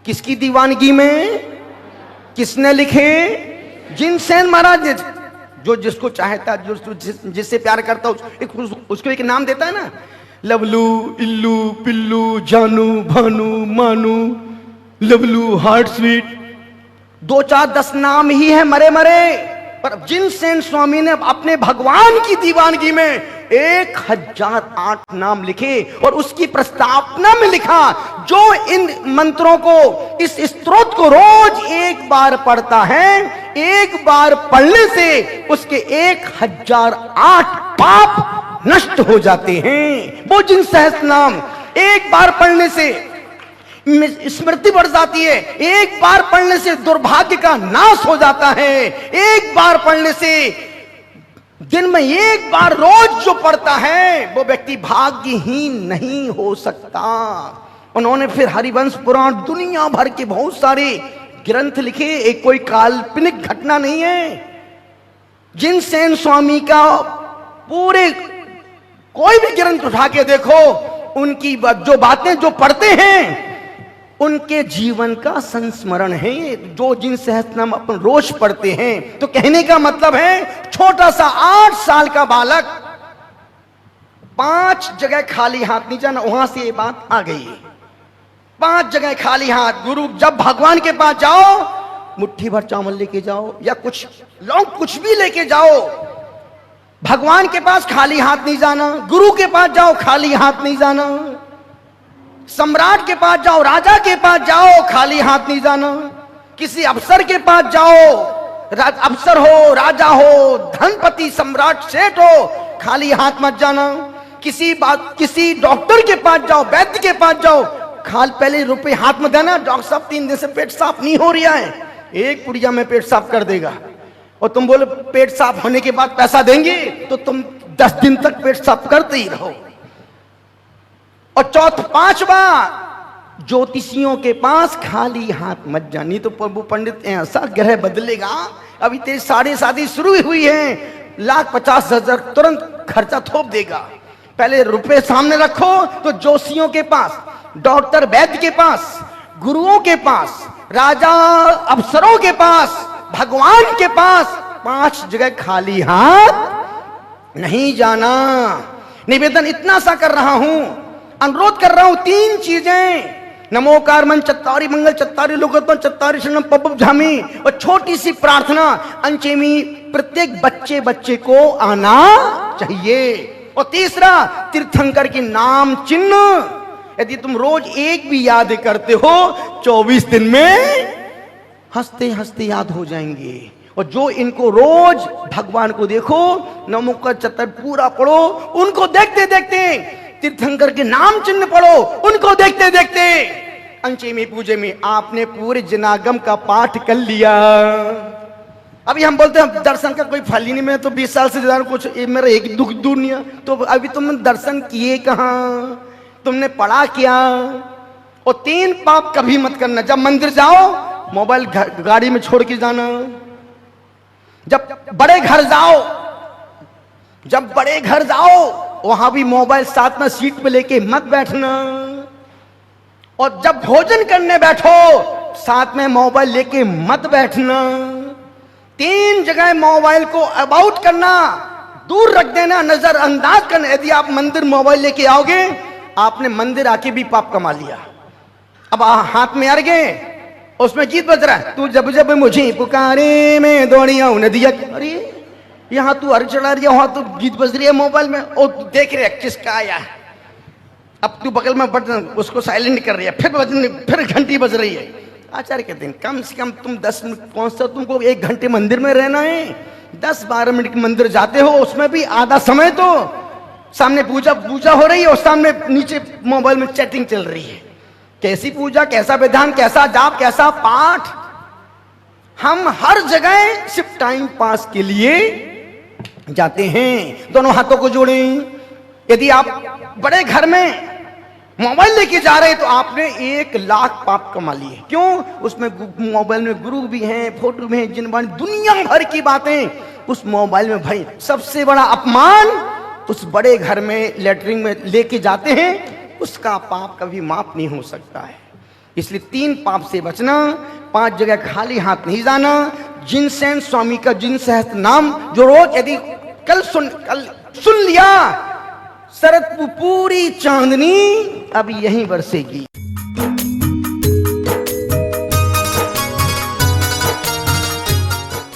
किसकी दीवानगी में? किसने लिखे? जिनसेन महाराज, जो जिसको चाहता, जो जिससे प्यार करता उसको एक नाम देता है ना, लवलू, इल्लू, पिल्लू, जानू, भानु, मानू, लवलू, हार्ट स्वीट, 2 4 10 नाम ही है मरे मरे। पर जिनसेन स्वामी ने अपने भगवान की दीवानगी में 1008 नाम लिखे और उसकी प्रस्तावना में लिखा, जो इन मंत्रों को, इस स्तोत्र को रोज एक बार पढ़ता है, एक बार पढ़ने से उसके 1008 पाप नष्ट हो जाते हैं। वो जिन सहस्त्र नाम एक बार पढ़ने से स्मृति बढ़ जाती है, एक बार पढ़ने से दुर्भाग्य का नाश हो जाता है, एक बार पढ़ने से, दिन में एक बार रोज जो पढ़ता है वो व्यक्ति भाग्यहीन नहीं हो सकता। उन्होंने फिर हरिवंश पुराण, दुनिया भर के बहुत सारे ग्रंथ लिखे, एक कोई काल्पनिक घटना नहीं है। जिनसेन स्वामी का पूरे कोई भी ग्रंथ उठा के देखो, उनकी जो बातें जो पढ़ते हैं उनके जीवन का संस्मरण है। जो जिन सहस्त्रनाम अपन रोज पढ़ते हैं, तो कहने का मतलब है छोटा सा 8 साल का बालक 5 जगह खाली हाथ नहीं जाना, वहां से ये बात आ गई। 5 जगह खाली हाथ। गुरु जब भगवान के पास जाओ, मुट्ठी भर चावल लेके जाओ या कुछ लौंग कुछ भी लेके जाओ। भगवान के पास खाली हाथ नहीं जाना, गुरु के पास जाओ खाली हाथ नहीं जाना, सम्राट के पास जाओ, राजा के पास जाओ खाली हाथ नहीं जाना, किसी अफसर के पास जाओ, अफसर हो, राजा हो, धनपति, सम्राट, सेठ हो, खाली हाथ मत जाना। किसी डॉक्टर के पास जाओ, वैद्य के पास जाओ, पहले रुपए हाथ में देना। डॉक्टर साहब 3 दिन से पेट साफ नहीं हो रहा है, एक पुड़िया में पेट साफ कर देगा, और तुम बोले पेट साफ होने के बाद पैसा देंगे, तो तुम 10 दिन तक पेट साफ करते ही रहो। और 5वां, ज्योतिषियों के पास खाली हाथ मत जानी। तो प्रभु पंडित ऐसा ग्रह बदलेगा, अभी तेरी साढ़े शादी शुरू हुई है, 1,50,000 तुरंत खर्चा थोप देगा। पहले रुपए सामने रखो। तो जोशियों के पास, डॉक्टर वैद्य के पास, गुरुओं के पास, राजा अफसरों के पास, भगवान के पास 5 जगह खाली हाथ नहीं जाना। निवेदन इतना सा कर रहा हूं, अनुरोध कर रहा हूं, 3 चीजें, नमोकार मन चत्तारी मंगल चत्तारी लोकोत्तम चत्तारी शरणम पब्बुब झामी, और छोटी सी प्रार्थना अंचेमी, प्रत्येक बच्चे को आना चाहिए। और तीसरा, तीर्थंकर के नाम चिन्ह यदि तुम रोज एक भी याद करते हो, 24 दिन में हंसते हंसते याद हो जाएंगे। और जो इनको रोज भगवान को देखो, नमोकार चत्तारी पूरा पढ़ो, उनको देखते देखते तीर्थंकर के नाम चिन्ह पढ़ो, उनको देखते देखते अंचे में पूजे में आपने पूरे जनागम का पाठ कर लिया। अभी हम बोलते हैं दर्शन का कोई फल ही नहीं, मैं तो 20 साल से ज्यादा कुछ मेरा एक दुख दूर नहीं है। तो अभी तुमने दर्शन किए कहां, तुमने पढ़ा क्या? और 3 पाप कभी मत करना। जब मंदिर जाओ, मोबाइल गाड़ी में छोड़ के जाना। जब बड़े घर जाओ, वहां भी मोबाइल साथ में सीट पे लेके मत बैठना। और जब भोजन करने बैठो, साथ में मोबाइल लेके मत बैठना। 3 जगह मोबाइल को अबाउट करना, दूर रख देना, नजरअंदाज करना। यदि आप मंदिर मोबाइल लेके आओगे, आपने मंदिर आके भी पाप कमा लिया। अब हाथ में आ गए, उसमें गीत बज रहा है, तू जब जब मुझे पुकारे मैं दौड़ी आऊं नदिया। अरे यहाँ तू हर चढ़ा रही है, वहां तो गीत बज रही है मोबाइल में, और तू देख रहे किसका आया। अब तू बगल में बटन उसको साइलेंट कर रही है, फिर घंटी बज रही है। आचार्य कहते हैं कम से कम तुम 10 मिनट पहुंचते, तुमको 1 घंटे मंदिर में रहना है। 10-12 मिनट मंदिर जाते हो, उसमें भी आधा समय तो सामने पूजा हो रही है, और सामने नीचे मोबाइल में चैटिंग चल रही है। कैसी पूजा, कैसा विधान, कैसा जाप, कैसा पाठ। हम हर जगह सिर्फ टाइम पास के लिए जाते हैं। दोनों हाथों को जोड़ें। यदि आप बड़े घर में मोबाइल लेके जा रहे हैं, तो आपने 1 लाख पाप कमा लिए। क्यों? उसमें मोबाइल में गुरु भी हैं, फोटो भी हैं, जिनवाणी दुनिया भर की बातें उस मोबाइल में। भाई सबसे बड़ा अपमान उस बड़े घर में लेटरिन में लेके जाते हैं, उसका पाप कभी माफ नहीं हो सकता है। इसलिए 3 पाप से बचना, 5 जगह खाली हाथ नहीं जाना। जिनसेन स्वामी का जिन सहस्त्र नाम जो रोज यदि कल सुन लिया, शरद पूरी चांदनी अब यहीं बरसेगी।